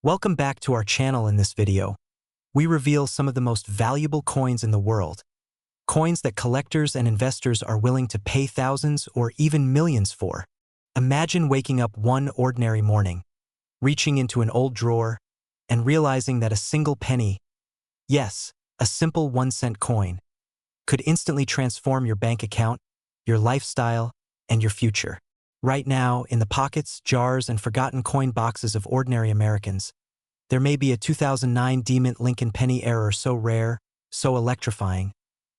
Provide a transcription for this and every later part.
Welcome back to our channel. In this video, we reveal some of the most valuable coins in the world, coins that collectors and investors are willing to pay thousands or even millions for. Imagine waking up one ordinary morning, reaching into an old drawer, and realizing that a single penny, yes, a simple 1-cent coin, could instantly transform your bank account, your lifestyle, and your future. Right now, in the pockets, jars, and forgotten coin boxes of ordinary Americans, there may be a 2009 D-Mint Lincoln penny error so rare, so electrifying,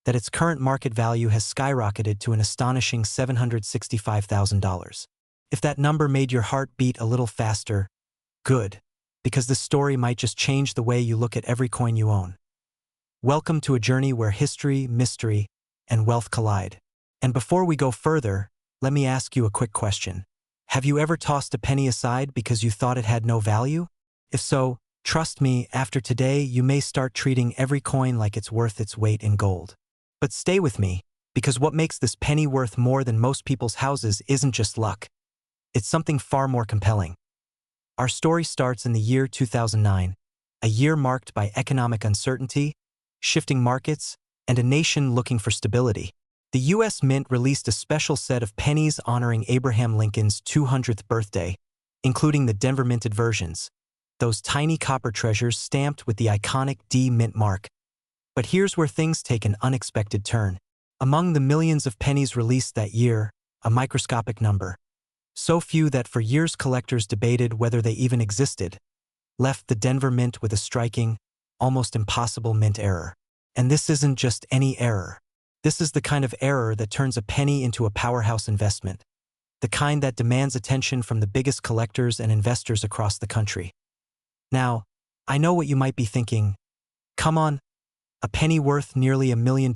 that its current market value has skyrocketed to an astonishing $765,000. If that number made your heart beat a little faster, good, because this story might just change the way you look at every coin you own. Welcome to a journey where history, mystery, and wealth collide. And before we go further, let me ask you a quick question. Have you ever tossed a penny aside because you thought it had no value? If so, trust me, after today you may start treating every coin like it's worth its weight in gold. But stay with me, because what makes this penny worth more than most people's houses isn't just luck. It's something far more compelling. Our story starts in the year 2009, a year marked by economic uncertainty, shifting markets, and a nation looking for stability. The U.S. Mint released a special set of pennies honoring Abraham Lincoln's 200th birthday, including the Denver minted versions, those tiny copper treasures stamped with the iconic D-Mint mark. But here's where things take an unexpected turn. Among the millions of pennies released that year, a microscopic number, so few that for years collectors debated whether they even existed, left the Denver Mint with a striking, almost impossible mint error. And this isn't just any error. This is the kind of error that turns a penny into a powerhouse investment, the kind that demands attention from the biggest collectors and investors across the country. Now, I know what you might be thinking. Come on, a penny worth nearly $1 million?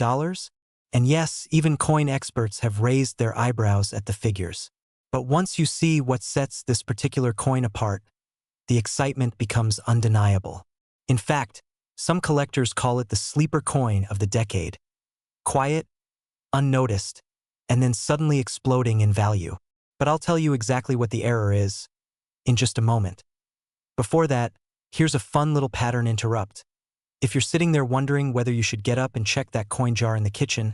And yes, even coin experts have raised their eyebrows at the figures. But once you see what sets this particular coin apart, the excitement becomes undeniable. In fact, some collectors call it the sleeper coin of the decade. Quiet, unnoticed, and then suddenly exploding in value. But I'll tell you exactly what the error is in just a moment. Before that, here's a fun little pattern interrupt. If you're sitting there wondering whether you should get up and check that coin jar in the kitchen,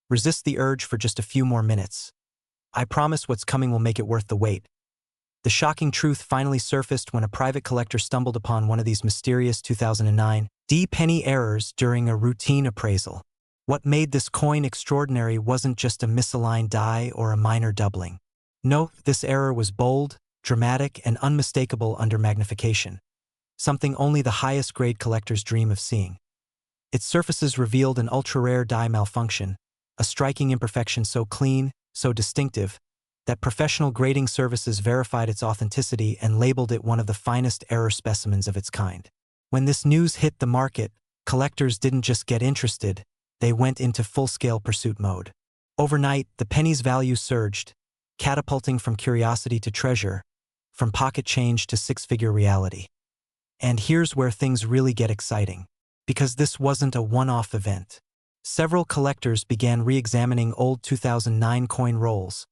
resist the urge for just a few more minutes. I promise what's coming will make it worth the wait. The shocking truth finally surfaced when a private collector stumbled upon one of these mysterious 2009 D-penny errors during a routine appraisal. What made this coin extraordinary wasn't just a misaligned die or a minor doubling. No, this error was bold, dramatic, and unmistakable under magnification, something only the highest grade collectors dream of seeing. Its surfaces revealed an ultra-rare die malfunction, a striking imperfection so clean, so distinctive, that professional grading services verified its authenticity and labeled it one of the finest error specimens of its kind. When this news hit the market, collectors didn't just get interested, they went into full-scale pursuit mode. Overnight, the penny's value surged, catapulting from curiosity to treasure, from pocket change to six-figure reality. And here's where things really get exciting, because this wasn't a one-off event. Several collectors began re-examining old 2009 coin rolls,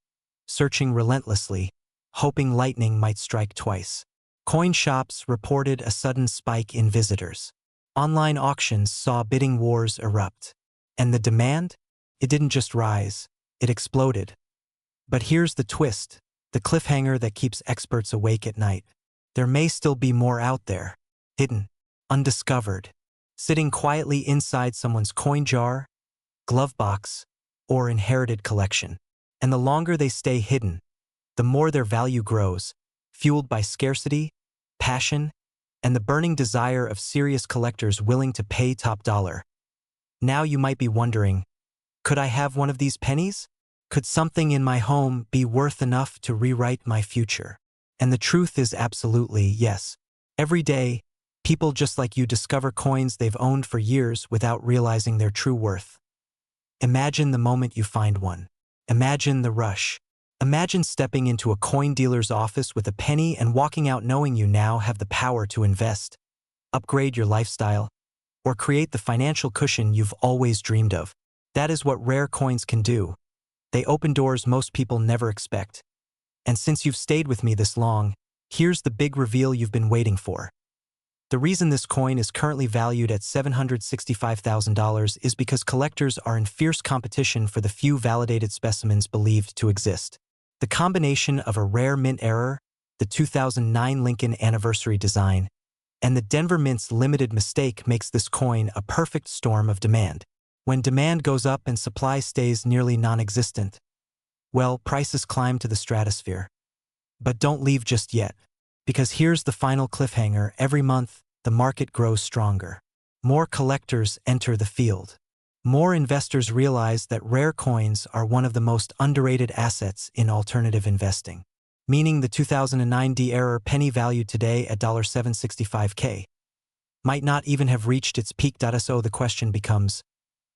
searching relentlessly, hoping lightning might strike twice. Coin shops reported a sudden spike in visitors. Online auctions saw bidding wars erupt. And the demand? It didn't just rise, it exploded. But here's the twist, the cliffhanger that keeps experts awake at night. There may still be more out there, hidden, undiscovered, sitting quietly inside someone's coin jar, glove box, or inherited collection. And the longer they stay hidden, the more their value grows, fueled by scarcity, passion, and the burning desire of serious collectors willing to pay top dollar. Now you might be wondering, could I have one of these pennies? Could something in my home be worth enough to rewrite my future? And the truth is absolutely yes. Every day, people just like you discover coins they've owned for years without realizing their true worth. Imagine the moment you find one. Imagine the rush. Imagine stepping into a coin dealer's office with a penny and walking out knowing you now have the power to invest, upgrade your lifestyle, or create the financial cushion you've always dreamed of. That is what rare coins can do. They open doors most people never expect. And since you've stayed with me this long, here's the big reveal you've been waiting for. The reason this coin is currently valued at $765,000 is because collectors are in fierce competition for the few validated specimens believed to exist. The combination of a rare mint error, the 2009 Lincoln anniversary design, and the Denver Mint's limited mistake makes this coin a perfect storm of demand. When demand goes up and supply stays nearly non-existent, well, prices climb to the stratosphere. But don't leave just yet, because here's the final cliffhanger. Every month, the market grows stronger. More collectors enter the field. More investors realize that rare coins are one of the most underrated assets in alternative investing. Meaning the 2009 D-error penny valued today at $765K might not even have reached its peak. So the question becomes,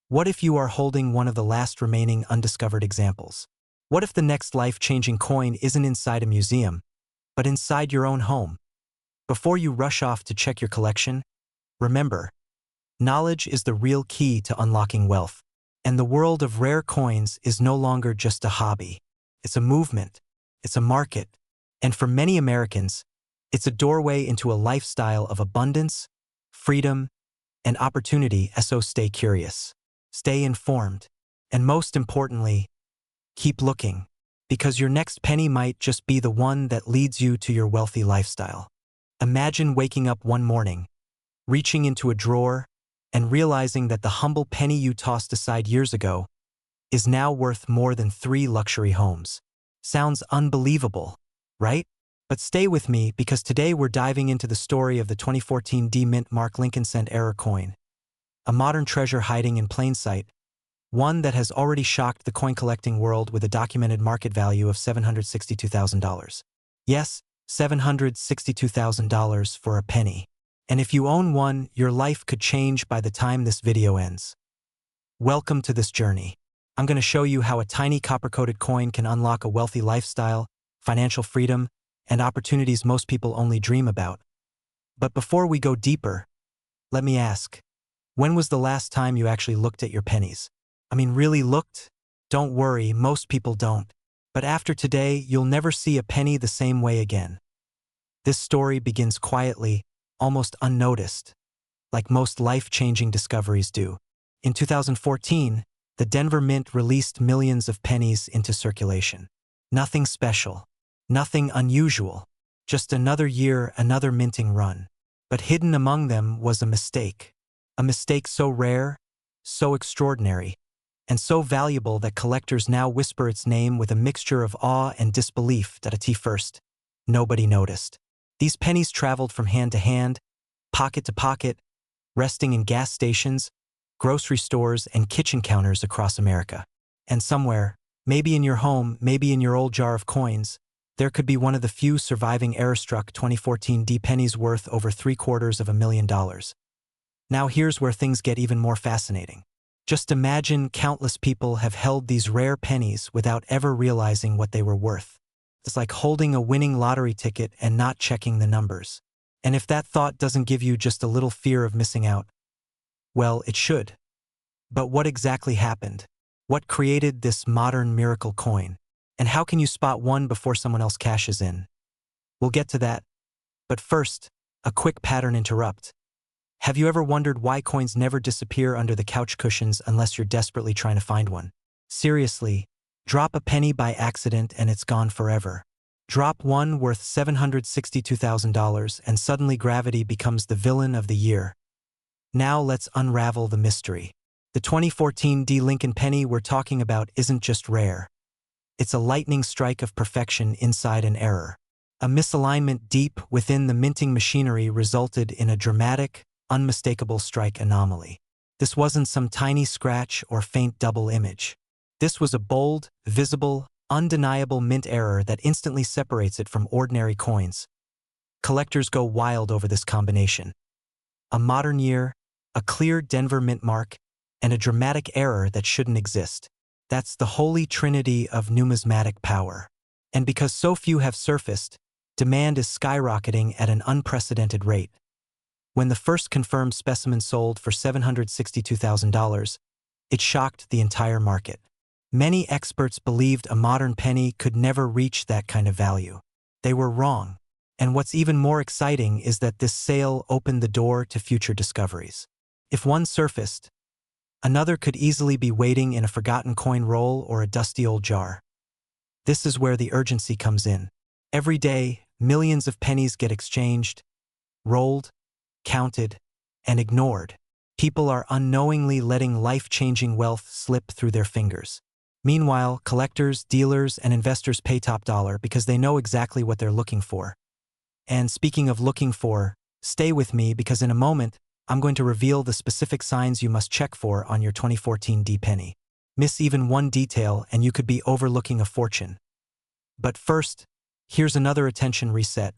what if you are holding one of the last remaining undiscovered examples? What if the next life-changing coin isn't inside a museum, but inside your own home? Before you rush off to check your collection, remember, knowledge is the real key to unlocking wealth. And the world of rare coins is no longer just a hobby. It's a movement. It's a market. And for many Americans, it's a doorway into a lifestyle of abundance, freedom, and opportunity. So stay curious, stay informed, and most importantly, keep looking, because your next penny might just be the one that leads you to your wealthy lifestyle. Imagine waking up one morning, reaching into a drawer, and realizing that the humble penny you tossed aside years ago is now worth more than 3 luxury homes. Sounds unbelievable, right? But stay with me, because today we're diving into the story of the 2014 D-Mint Mark Lincoln Cent error coin, a modern treasure hiding in plain sight, one that has already shocked the coin collecting world with a documented market value of $762,000. Yes, $762,000 for a penny. And if you own one, your life could change by the time this video ends. Welcome to this journey. I'm going to show you how a tiny copper-coated coin can unlock a wealthy lifestyle, financial freedom, and opportunities most people only dream about. But before we go deeper, let me ask, when was the last time you actually looked at your pennies? I mean, really looked? Don't worry, most people don't. But after today, you'll never see a penny the same way again. This story begins quietly, almost unnoticed, like most life-changing discoveries do. In 2014, the Denver Mint released millions of pennies into circulation. Nothing special, nothing unusual, just another year, another minting run. But hidden among them was a mistake so rare, so extraordinary, and so valuable that collectors now whisper its name with a mixture of awe and disbelief. At first, nobody noticed. These pennies traveled from hand to hand, pocket to pocket, resting in gas stations, grocery stores, and kitchen counters across America. And somewhere, maybe in your home, maybe in your old jar of coins, there could be one of the few surviving error-struck 2014 D pennies worth over $750,000. Now here's where things get even more fascinating. Just imagine countless people have held these rare pennies without ever realizing what they were worth. It's like holding a winning lottery ticket and not checking the numbers. And if that thought doesn't give you just a little fear of missing out, well, it should. But what exactly happened? What created this modern miracle coin? And how can you spot one before someone else cashes in? We'll get to that. But first, a quick pattern interrupt. Have you ever wondered why coins never disappear under the couch cushions unless you're desperately trying to find one? Seriously, drop a penny by accident and it's gone forever. Drop one worth $762,000 and suddenly gravity becomes the villain of the year. Now let's unravel the mystery. The 2014 D Lincoln penny we're talking about isn't just rare. It's a lightning strike of perfection inside an error. A misalignment deep within the minting machinery resulted in a dramatic, unmistakable strike anomaly. This wasn't some tiny scratch or faint double image. This was a bold, visible, undeniable mint error that instantly separates it from ordinary coins. Collectors go wild over this combination. A modern year, a clear Denver Mint mark, and a dramatic error that shouldn't exist. That's the holy trinity of numismatic power. And because so few have surfaced, demand is skyrocketing at an unprecedented rate. When the first confirmed specimen sold for $762,000, it shocked the entire market. Many experts believed a modern penny could never reach that kind of value. They were wrong. And what's even more exciting is that this sale opened the door to future discoveries. If one surfaced, another could easily be waiting in a forgotten coin roll or a dusty old jar. This is where the urgency comes in. Every day, millions of pennies get exchanged, rolled, counted, and ignored. People are unknowingly letting life-changing wealth slip through their fingers. Meanwhile, collectors, dealers, and investors pay top dollar because they know exactly what they're looking for. And speaking of looking for, stay with me because in a moment, I'm going to reveal the specific signs you must check for on your 2014 D-penny. Miss even one detail and you could be overlooking a fortune. But first, here's another attention reset.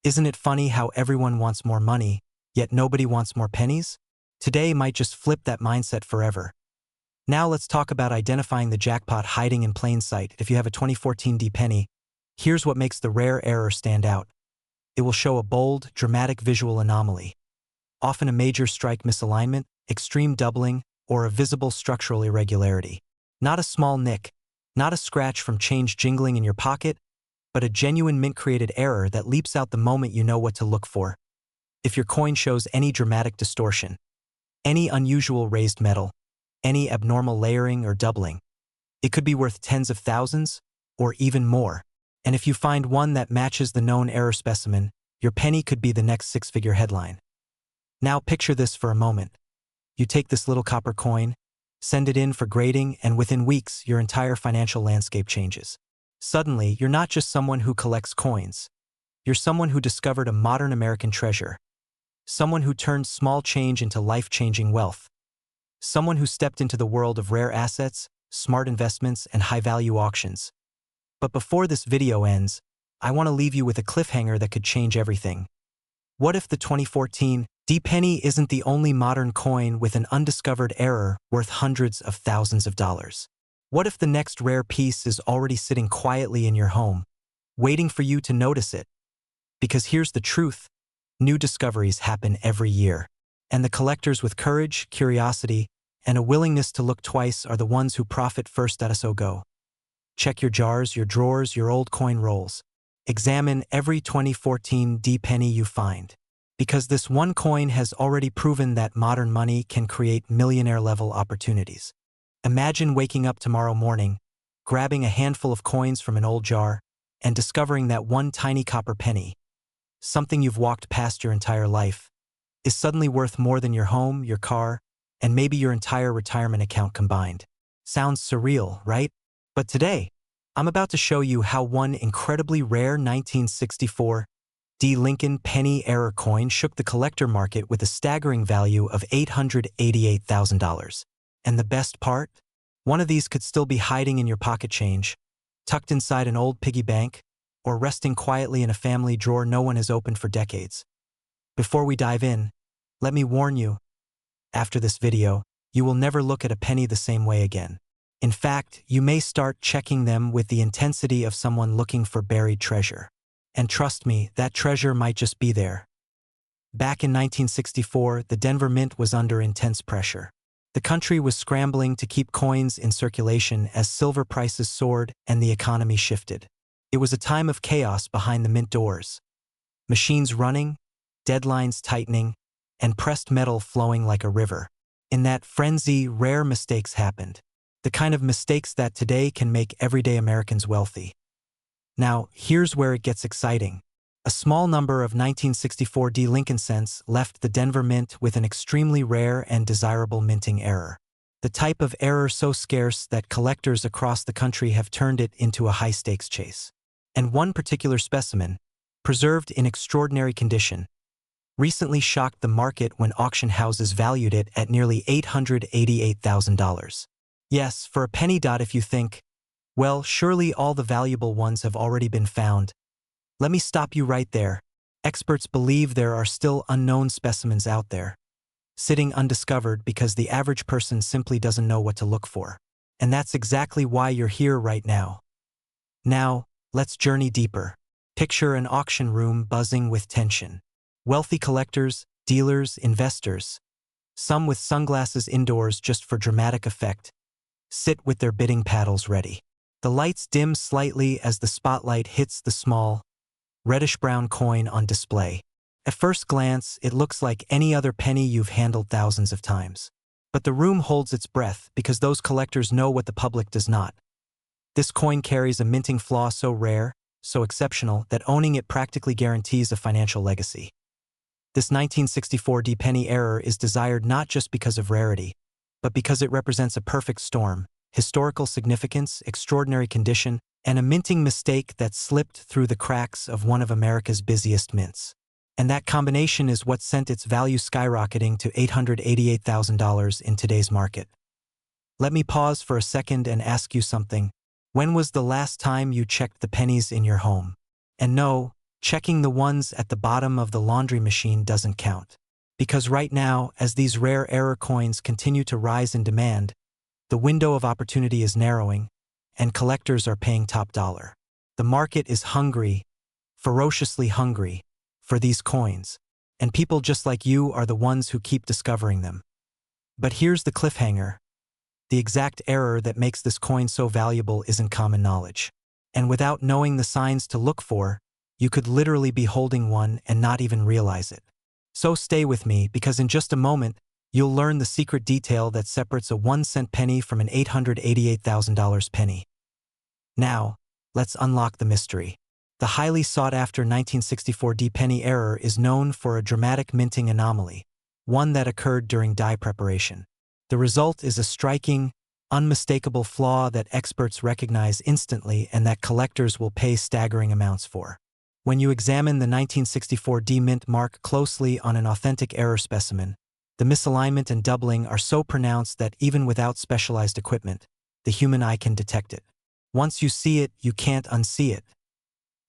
Isn't it funny how everyone wants more money, yet nobody wants more pennies? Today might just flip that mindset forever. Now let's talk about identifying the jackpot hiding in plain sight. If you have a 2014 D-penny, here's what makes the rare error stand out. It will show a bold, dramatic visual anomaly. Often a major strike misalignment, extreme doubling, or a visible structural irregularity. Not a small nick, not a scratch from change jingling in your pocket, but a genuine mint-created error that leaps out the moment you know what to look for. If your coin shows any dramatic distortion, any unusual raised metal, any abnormal layering or doubling, it could be worth tens of thousands, or even more. And if you find one that matches the known error specimen, your penny could be the next six-figure headline. Now picture this for a moment. You take this little copper coin, send it in for grading, and within weeks, your entire financial landscape changes. Suddenly, you're not just someone who collects coins. You're someone who discovered a modern American treasure. Someone who turned small change into life-changing wealth. Someone who stepped into the world of rare assets, smart investments, and high-value auctions. But before this video ends, I want to leave you with a cliffhanger that could change everything. What if the 2014 D-penny isn't the only modern coin with an undiscovered error worth hundreds of thousands of dollars? What if the next rare piece is already sitting quietly in your home, waiting for you to notice it? Because here's the truth. New discoveries happen every year. And the collectors with courage, curiosity, and a willingness to look twice are the ones who profit first. So go. Check your jars, your drawers, your old coin rolls. Examine every 2014 D-penny you find. Because this one coin has already proven that modern money can create millionaire-level opportunities. Imagine waking up tomorrow morning, grabbing a handful of coins from an old jar, and discovering that one tiny copper penny, something you've walked past your entire life, is suddenly worth more than your home, your car, and maybe your entire retirement account combined. Sounds surreal, right? But today, I'm about to show you how one incredibly rare 1964 D. Lincoln penny error coin shook the collector market with a staggering value of $888,000. And the best part? One of these could still be hiding in your pocket change, tucked inside an old piggy bank, or resting quietly in a family drawer no one has opened for decades. Before we dive in, let me warn you, after this video, you will never look at a penny the same way again. In fact, you may start checking them with the intensity of someone looking for buried treasure. And trust me, that treasure might just be there. Back in 1964, the Denver Mint was under intense pressure. The country was scrambling to keep coins in circulation as silver prices soared and the economy shifted. It was a time of chaos behind the mint doors. Machines running, deadlines tightening, and pressed metal flowing like a river. In that frenzy, rare mistakes happened. The kind of mistakes that today can make everyday Americans wealthy. Now, here's where it gets exciting. A small number of 1964 D. Lincoln cents left the Denver Mint with an extremely rare and desirable minting error. The type of error so scarce that collectors across the country have turned it into a high-stakes chase. And one particular specimen, preserved in extraordinary condition, recently shocked the market when auction houses valued it at nearly $888,000. Yes, for a penny. If you think, well, surely all the valuable ones have already been found. Let me stop you right there. Experts believe there are still unknown specimens out there, sitting undiscovered because the average person simply doesn't know what to look for. And that's exactly why you're here right now. Now, let's journey deeper. Picture an auction room buzzing with tension. Wealthy collectors, dealers, investors, some with sunglasses indoors just for dramatic effect, sit with their bidding paddles ready. The lights dim slightly as the spotlight hits the small, reddish-brown coin on display. At first glance, it looks like any other penny you've handled thousands of times. But the room holds its breath because those collectors know what the public does not. This coin carries a minting flaw so rare, so exceptional, that owning it practically guarantees a financial legacy. This 1964 D penny error is desired not just because of rarity, but because it represents a perfect storm: historical significance, extraordinary condition, and a minting mistake that slipped through the cracks of one of America's busiest mints. And that combination is what sent its value skyrocketing to $888,000 in today's market. Let me pause for a second and ask you something. When was the last time you checked the pennies in your home? And no, checking the ones at the bottom of the laundry machine doesn't count. Because right now, as these rare error coins continue to rise in demand, the window of opportunity is narrowing, and collectors are paying top dollar. The market is hungry, ferociously hungry, for these coins, and people just like you are the ones who keep discovering them. But here's the cliffhanger. The exact error that makes this coin so valuable isn't common knowledge. And without knowing the signs to look for, you could literally be holding one and not even realize it. So stay with me, because in just a moment, you'll learn the secret detail that separates a 1-cent penny from an $888,000 penny. Now, let's unlock the mystery. The highly sought-after 1964 D penny error is known for a dramatic minting anomaly, one that occurred during die preparation. The result is a striking, unmistakable flaw that experts recognize instantly and that collectors will pay staggering amounts for. When you examine the 1964 D mint mark closely on an authentic error specimen, the misalignment and doubling are so pronounced that even without specialized equipment, the human eye can detect it. Once you see it, you can't unsee it.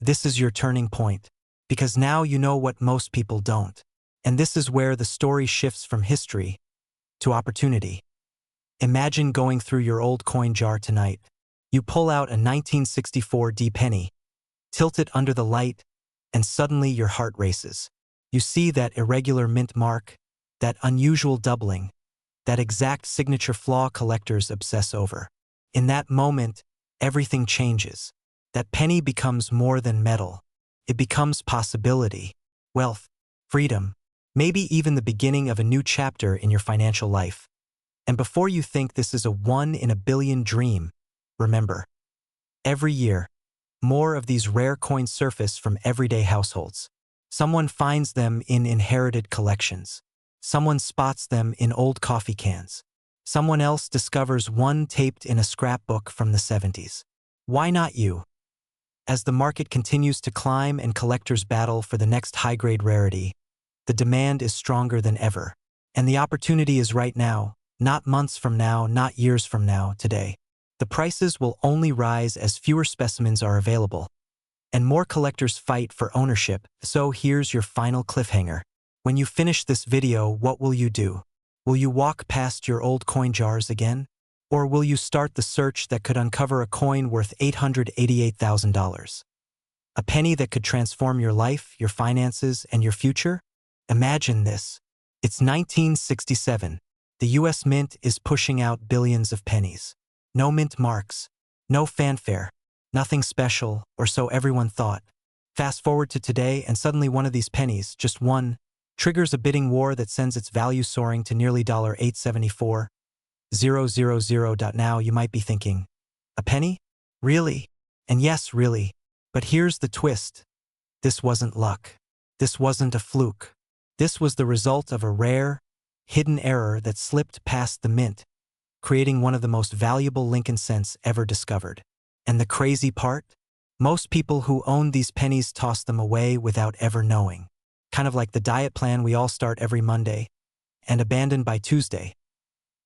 This is your turning point, because now you know what most people don't. And this is where the story shifts from history to opportunity. Imagine going through your old coin jar tonight. You pull out a 1964 D penny, tilt it under the light, and suddenly your heart races. You see that irregular mint mark, that unusual doubling, that exact signature flaw collectors obsess over. In that moment, everything changes. That penny becomes more than metal. It becomes possibility, wealth, freedom, maybe even the beginning of a new chapter in your financial life. And before you think this is a 1-in-a-billion dream, remember, every year, more of these rare coins surface from everyday households. Someone finds them in inherited collections. Someone spots them in old coffee cans. Someone else discovers one taped in a scrapbook from the 70s. Why not you? As the market continues to climb and collectors battle for the next high-grade rarity, the demand is stronger than ever. And the opportunity is right now, not months from now, not years from now, today. The prices will only rise as fewer specimens are available, and more collectors fight for ownership. So here's your final cliffhanger. When you finish this video, what will you do? Will you walk past your old coin jars again? Or will you start the search that could uncover a coin worth $888,000? A penny that could transform your life, your finances, and your future? Imagine this. It's 1967. The US Mint is pushing out billions of pennies. No mint marks, no fanfare, nothing special, or so everyone thought. Fast forward to today, and suddenly one of these pennies, just one, triggers a bidding war that sends its value soaring to nearly $874,000. Now you might be thinking, a penny? Really? And yes, really. But here's the twist. This wasn't luck. This wasn't a fluke. This was the result of a rare, hidden error that slipped past the mint, creating one of the most valuable Lincoln cents ever discovered. And the crazy part? Most people who own these pennies toss them away without ever knowing. Kind of like the diet plan we all start every Monday and abandon by Tuesday.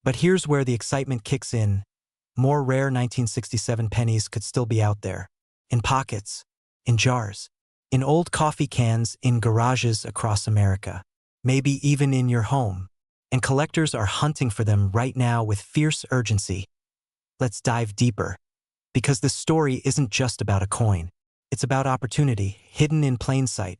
But here's where the excitement kicks in. More rare 1967 pennies could still be out there. In pockets, in jars, in old coffee cans, in garages across America. Maybe even in your home. And collectors are hunting for them right now with fierce urgency. Let's dive deeper. Because this story isn't just about a coin. It's about opportunity, hidden in plain sight.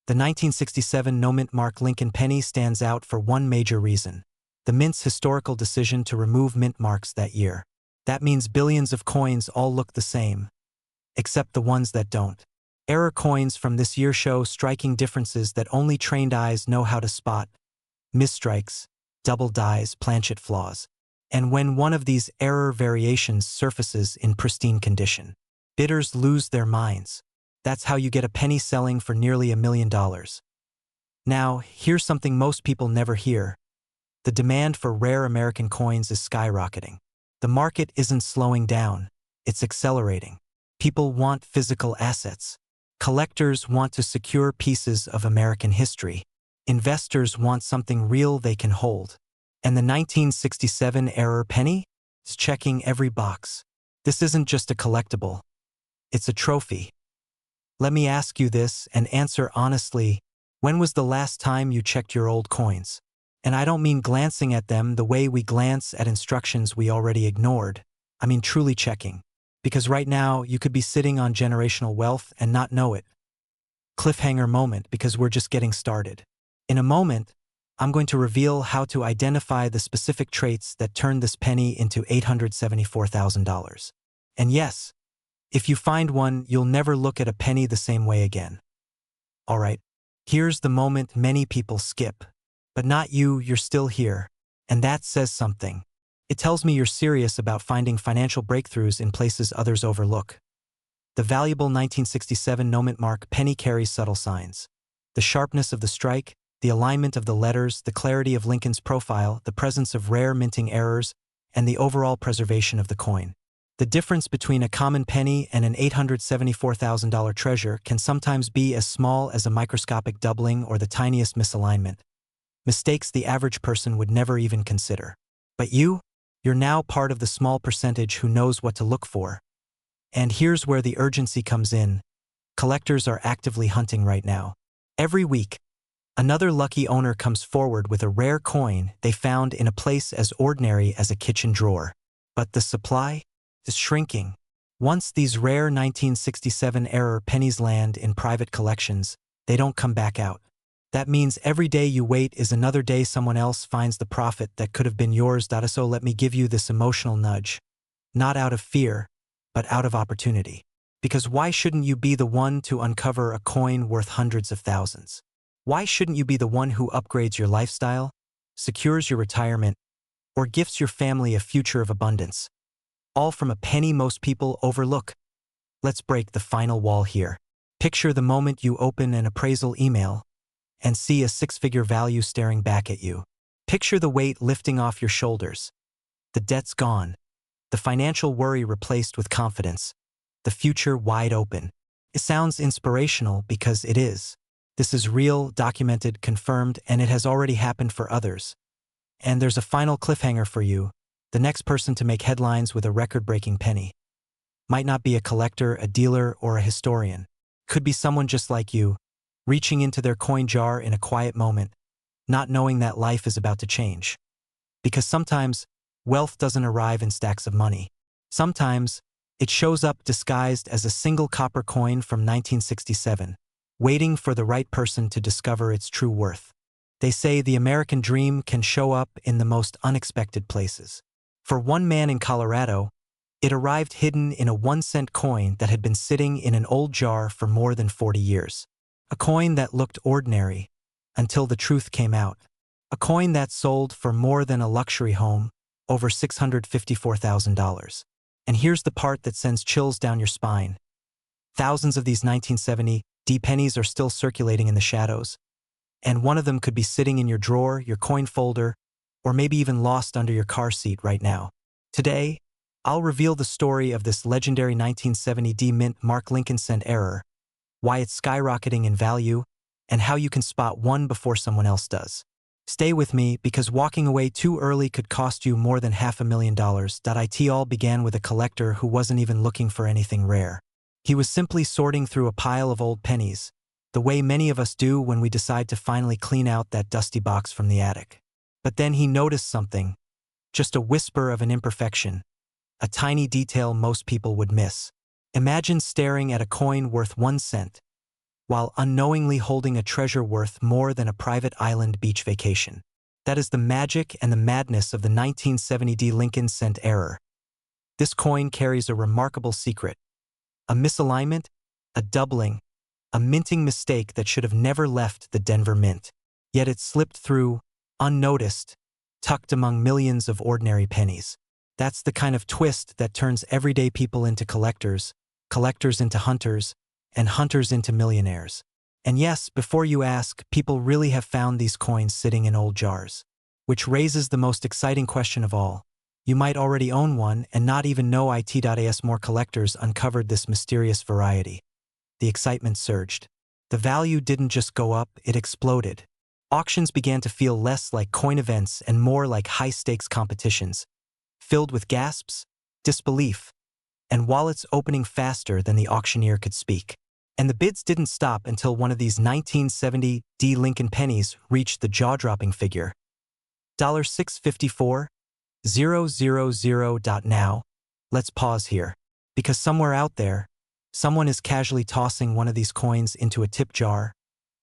The 1967 no-mint mark Lincoln penny stands out for one major reason. The mint's historical decision to remove mint marks that year. That means billions of coins all look the same, except the ones that don't. Error coins from this year show striking differences that only trained eyes know how to spot: misstrikes, double dies, planchet flaws. And when one of these error variations surfaces in pristine condition, bidders lose their minds. That's how you get a penny selling for nearly $1 million. Now, here's something most people never hear. The demand for rare American coins is skyrocketing. The market isn't slowing down, it's accelerating. People want physical assets. Collectors want to secure pieces of American history. Investors want something real they can hold. And the 1967 error penny is checking every box. This isn't just a collectible. It's a trophy. Let me ask you this and answer honestly. When was the last time you checked your old coins? And I don't mean glancing at them the way we glance at instructions we already ignored. I mean truly checking. Because right now, you could be sitting on generational wealth and not know it. Cliffhanger moment, because we're just getting started. In a moment, I'm going to reveal how to identify the specific traits that turned this penny into $874,000. And yes, if you find one, you'll never look at a penny the same way again. All right, here's the moment many people skip. But not you, you're still here. And that says something. It tells me you're serious about finding financial breakthroughs in places others overlook. The valuable 1967 no-mint mark penny carries subtle signs. The sharpness of the strike, the alignment of the letters, the clarity of Lincoln's profile, the presence of rare minting errors, and the overall preservation of the coin. The difference between a common penny and an $874,000 treasure can sometimes be as small as a microscopic doubling or the tiniest misalignment. Mistakes the average person would never even consider. But you're now part of the small percentage who knows what to look for. And here's where the urgency comes in. Collectors are actively hunting right now. Every week, another lucky owner comes forward with a rare coin they found in a place as ordinary as a kitchen drawer. But the supply is shrinking. Once these rare 1967 error pennies land in private collections, they don't come back out. That means every day you wait is another day someone else finds the profit that could have been yours. So let me give you this emotional nudge. Not out of fear, but out of opportunity. Because why shouldn't you be the one to uncover a coin worth hundreds of thousands? Why shouldn't you be the one who upgrades your lifestyle, secures your retirement, or gifts your family a future of abundance? All from a penny most people overlook. Let's break the final wall here. Picture the moment you open an appraisal email and see a six-figure value staring back at you. Picture the weight lifting off your shoulders. The debt's gone. The financial worry replaced with confidence. The future wide open. It sounds inspirational because it is. This is real, documented, confirmed, and it has already happened for others. And there's a final cliffhanger for you. The next person to make headlines with a record-breaking penny might not be a collector, a dealer, or a historian. Could be someone just like you, reaching into their coin jar in a quiet moment, not knowing that life is about to change. Because sometimes, wealth doesn't arrive in stacks of money. Sometimes, it shows up disguised as a single copper coin from 1967, waiting for the right person to discover its true worth. They say the American dream can show up in the most unexpected places. For one man in Colorado, it arrived hidden in a 1-cent coin that had been sitting in an old jar for more than 40 years. A coin that looked ordinary until the truth came out. A coin that sold for more than a luxury home, over $654,000. And here's the part that sends chills down your spine. Thousands of these 1970 D pennies are still circulating in the shadows. And one of them could be sitting in your drawer, your coin folder, or maybe even lost under your car seat right now. Today, I'll reveal the story of this legendary 1970 D mint mark Lincoln cent error, why it's skyrocketing in value, and how you can spot one before someone else does. Stay with me because walking away too early could cost you more than $500,000. It all began with a collector who wasn't even looking for anything rare. He was simply sorting through a pile of old pennies, the way many of us do when we decide to finally clean out that dusty box from the attic. But then he noticed something, just a whisper of an imperfection, a tiny detail most people would miss. Imagine staring at a coin worth 1 cent, while unknowingly holding a treasure worth more than a private island beach vacation. That is the magic and the madness of the 1970 D Lincoln cent error. This coin carries a remarkable secret. A misalignment, a doubling, a minting mistake that should have never left the Denver Mint. Yet it slipped through, unnoticed, tucked among millions of ordinary pennies. That's the kind of twist that turns everyday people into collectors, collectors into hunters, and hunters into millionaires. And yes, before you ask, people really have found these coins sitting in old jars. Which raises the most exciting question of all. You might already own one and not even know it.as more collectors uncovered this mysterious variety. The excitement surged. The value didn't just go up, it exploded. Auctions began to feel less like coin events and more like high-stakes competitions, filled with gasps, disbelief, and wallets opening faster than the auctioneer could speak. And the bids didn't stop until one of these 1970 D Lincoln pennies reached the jaw-dropping figure. $654,000. Now, let's pause here, because somewhere out there, someone is casually tossing one of these coins into a tip jar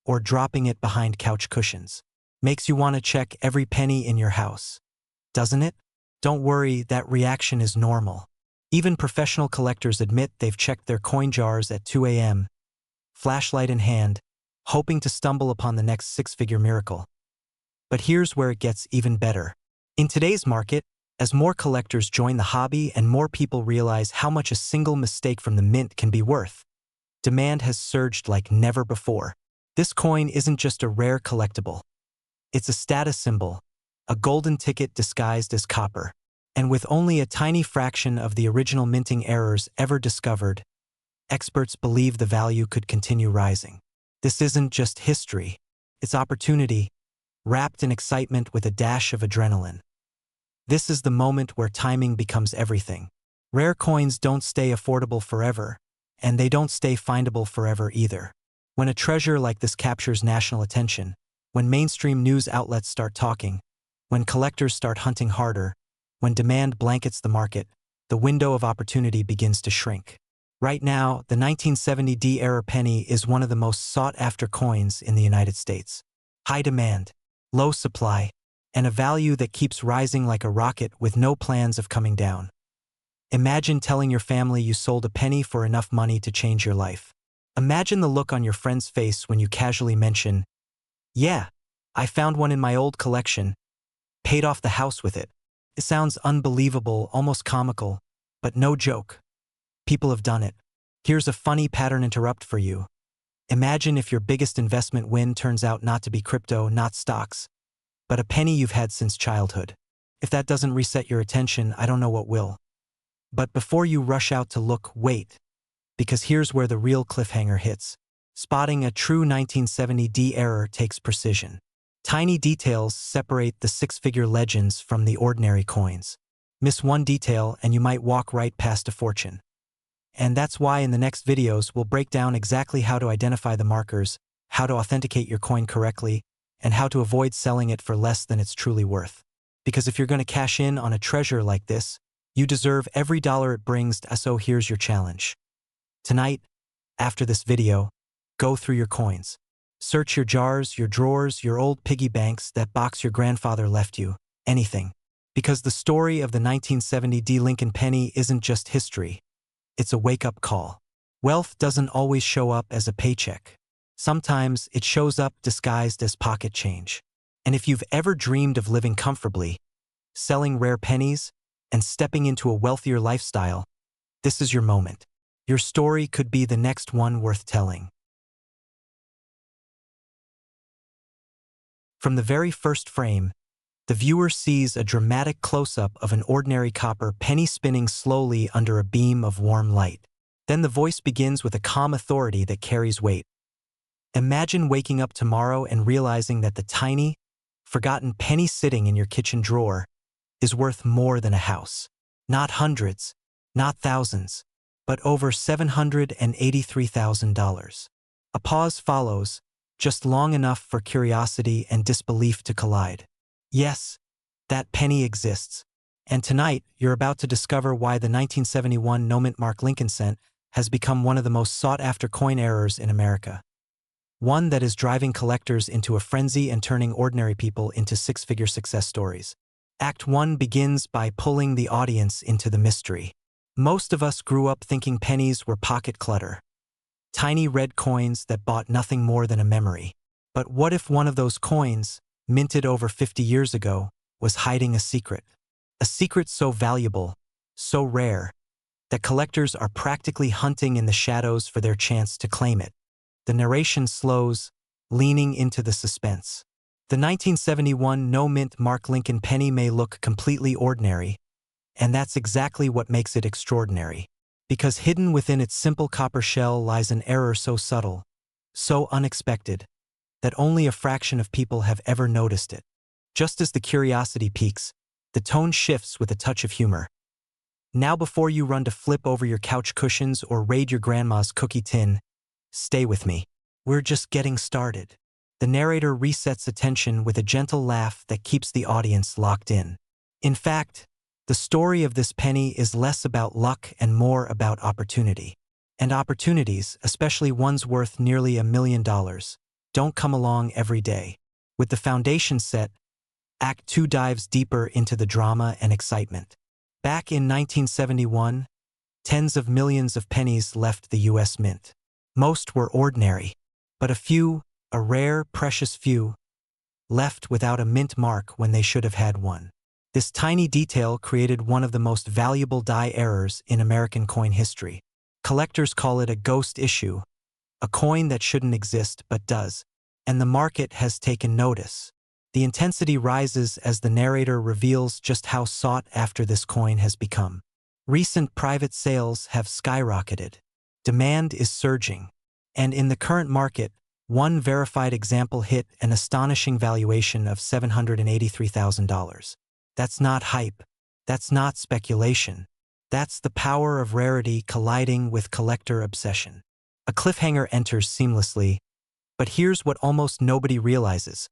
or dropping it behind couch cushions. Makes you want to check every penny in your house, doesn't it? Don't worry, that reaction is normal. Even professional collectors admit they've checked their coin jars at 2 a.m., flashlight in hand, hoping to stumble upon the next six-figure miracle. But here's where it gets even better. In today's market, as more collectors join the hobby and more people realize how much a single mistake from the mint can be worth, demand has surged like never before. This coin isn't just a rare collectible. It's a status symbol, a golden ticket disguised as copper. And with only a tiny fraction of the original minting errors ever discovered, experts believe the value could continue rising. This isn't just history, it's opportunity, wrapped in excitement with a dash of adrenaline. This is the moment where timing becomes everything. Rare coins don't stay affordable forever, and they don't stay findable forever either. When a treasure like this captures national attention, when mainstream news outlets start talking, when collectors start hunting harder, when demand blankets the market, the window of opportunity begins to shrink. Right now, the 1970 D-era penny is one of the most sought-after coins in the United States. High demand, low supply, and a value that keeps rising like a rocket with no plans of coming down. Imagine telling your family you sold a penny for enough money to change your life. Imagine the look on your friend's face when you casually mention, "Yeah, I found one in my old collection, paid off the house with it." It sounds unbelievable, almost comical, but no joke. People have done it. Here's a funny pattern interrupt for you. Imagine if your biggest investment win turns out not to be crypto, not stocks, but a penny you've had since childhood. If that doesn't reset your attention, I don't know what will. But before you rush out to look, wait, because here's where the real cliffhanger hits. Spotting a true 1970 D error takes precision. Tiny details separate the six-figure legends from the ordinary coins. Miss one detail and you might walk right past a fortune. And that's why in the next videos we'll break down exactly how to identify the markers, how to authenticate your coin correctly, and how to avoid selling it for less than it's truly worth. Because if you're going to cash in on a treasure like this, you deserve every dollar it brings, so here's your challenge. Tonight, after this video, go through your coins. Search your jars, your drawers, your old piggy banks, that box your grandfather left you, anything. Because the story of the 1970 D Lincoln penny isn't just history. It's a wake-up call. Wealth doesn't always show up as a paycheck. Sometimes it shows up disguised as pocket change. And if you've ever dreamed of living comfortably, selling rare pennies, and stepping into a wealthier lifestyle, this is your moment. Your story could be the next one worth telling. From the very first frame, the viewer sees a dramatic close-up of an ordinary copper penny spinning slowly under a beam of warm light. Then the voice begins with a calm authority that carries weight. Imagine waking up tomorrow and realizing that the tiny, forgotten penny sitting in your kitchen drawer is worth more than a house. Not hundreds, not thousands, but over $783,000. A pause follows, just long enough for curiosity and disbelief to collide. Yes, that penny exists. And tonight, you're about to discover why the 1971 no-mint mark Lincoln cent has become one of the most sought-after coin errors in America. One that is driving collectors into a frenzy and turning ordinary people into six-figure success stories. Act 1 begins by pulling the audience into the mystery. Most of us grew up thinking pennies were pocket clutter. Tiny red coins that bought nothing more than a memory. But what if one of those coins, minted over 50 years ago, was hiding a secret? A secret so valuable, so rare, that collectors are practically hunting in the shadows for their chance to claim it. The narration slows, leaning into the suspense. The 1971 no-mint Mark Lincoln penny may look completely ordinary, and that's exactly what makes it extraordinary. Because hidden within its simple copper shell lies an error so subtle, so unexpected, that only a fraction of people have ever noticed it. Just as the curiosity peaks, the tone shifts with a touch of humor. Now before you run to flip over your couch cushions or raid your grandma's cookie tin, stay with me. We're just getting started. The narrator resets attention with a gentle laugh that keeps the audience locked in. In fact, the story of this penny is less about luck and more about opportunity. And opportunities, especially ones worth nearly $1 million, don't come along every day. With the foundation set, Act 2 dives deeper into the drama and excitement. Back in 1971, tens of millions of pennies left the U.S. Mint. Most were ordinary, but a few, a rare, precious few, left without a mint mark when they should have had one. This tiny detail created one of the most valuable die errors in American coin history. Collectors call it a ghost issue, a coin that shouldn't exist but does, and the market has taken notice. The intensity rises as the narrator reveals just how sought after this coin has become. Recent private sales have skyrocketed. Demand is surging. And in the current market, one verified example hit an astonishing valuation of $783,000. That's not hype. That's not speculation. That's the power of rarity colliding with collector obsession. A cliffhanger enters seamlessly, but here's what almost nobody realizes.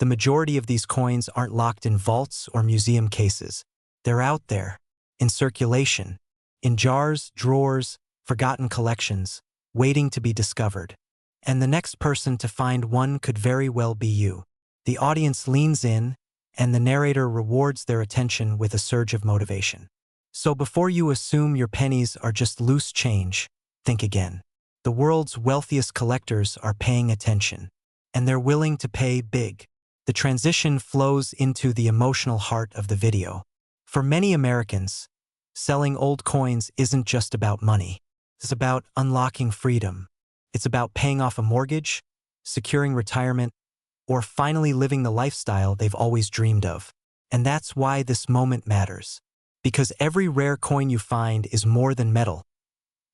The majority of these coins aren't locked in vaults or museum cases. They're out there, in circulation, in jars, drawers, forgotten collections, waiting to be discovered. And the next person to find one could very well be you. The audience leans in, and the narrator rewards their attention with a surge of motivation. So before you assume your pennies are just loose change, think again. The world's wealthiest collectors are paying attention, and they're willing to pay big. The transition flows into the emotional heart of the video. For many Americans, selling old coins isn't just about money. It's about unlocking freedom. It's about paying off a mortgage, securing retirement, or finally living the lifestyle they've always dreamed of. And that's why this moment matters. Because every rare coin you find is more than metal.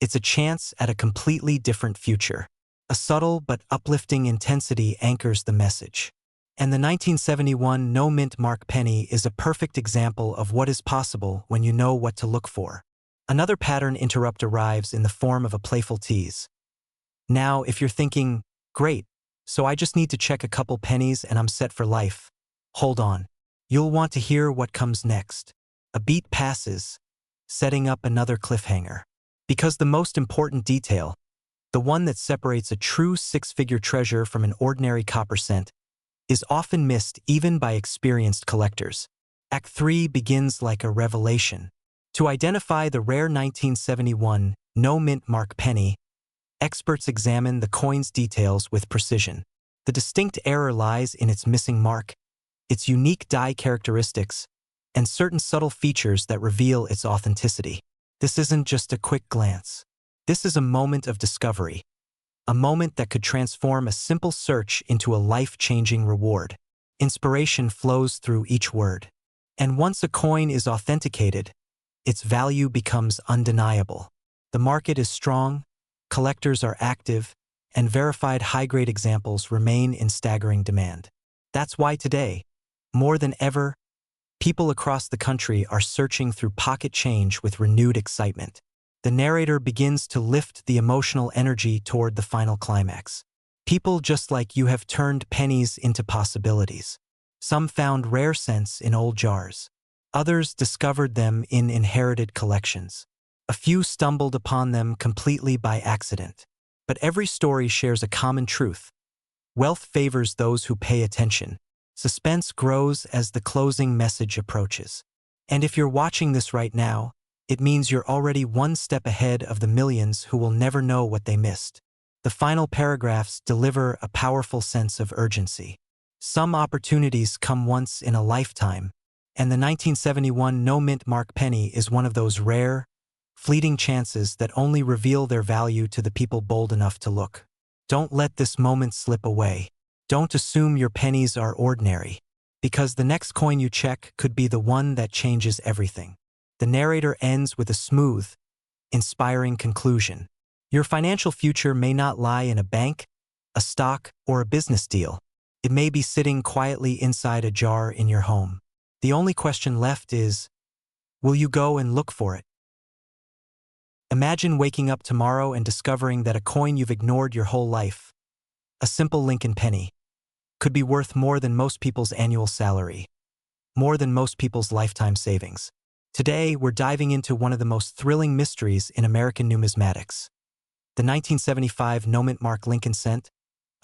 It's a chance at a completely different future. A subtle but uplifting intensity anchors the message. And the 1971 no-mint mark penny is a perfect example of what is possible when you know what to look for. Another pattern interrupt arrives in the form of a playful tease. Now, if you're thinking, great, so I just need to check a couple pennies and I'm set for life. Hold on. You'll want to hear what comes next. A beat passes, setting up another cliffhanger. Because the most important detail, the one that separates a true six-figure treasure from an ordinary copper cent, is often missed even by experienced collectors. Act 3 begins like a revelation. To identify the rare 1971 no-mint mark penny, experts examine the coin's details with precision. The distinct error lies in its missing mark, its unique die characteristics, and certain subtle features that reveal its authenticity. This isn't just a quick glance. This is a moment of discovery, a moment that could transform a simple search into a life-changing reward. Inspiration flows through each word. And once a coin is authenticated, its value becomes undeniable. The market is strong, collectors are active, and verified high-grade examples remain in staggering demand. That's why today, more than ever, people across the country are searching through pocket change with renewed excitement. The narrator begins to lift the emotional energy toward the final climax. People just like you have turned pennies into possibilities. Some found rare cents in old jars. Others discovered them in inherited collections. A few stumbled upon them completely by accident. But every story shares a common truth. Wealth favors those who pay attention. Suspense grows as the closing message approaches. And if you're watching this right now, it means you're already one step ahead of the millions who will never know what they missed. The final paragraphs deliver a powerful sense of urgency. Some opportunities come once in a lifetime, and the 1971 no-mint mark penny is one of those rare, fleeting chances that only reveal their value to the people bold enough to look. Don't let this moment slip away. Don't assume your pennies are ordinary, because the next coin you check could be the one that changes everything. The narrator ends with a smooth, inspiring conclusion. Your financial future may not lie in a bank, a stock, or a business deal. It may be sitting quietly inside a jar in your home. The only question left is, will you go and look for it? Imagine waking up tomorrow and discovering that a coin you've ignored your whole life, a simple Lincoln penny, could be worth more than most people's annual salary, more than most people's lifetime savings. Today, we're diving into one of the most thrilling mysteries in American numismatics. The 1975 no-mint mark Lincoln cent,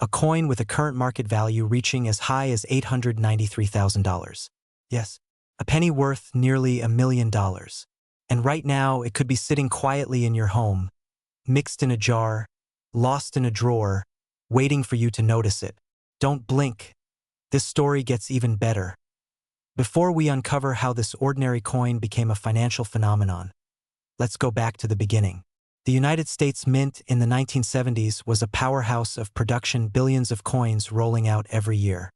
a coin with a current market value reaching as high as $893,000. Yes, a penny worth nearly $1 million. And right now, it could be sitting quietly in your home, mixed in a jar, lost in a drawer, waiting for you to notice it. Don't blink. This story gets even better. Before we uncover how this ordinary coin became a financial phenomenon, let's go back to the beginning. The United States Mint in the 1970s was a powerhouse of production, billions of coins rolling out every year.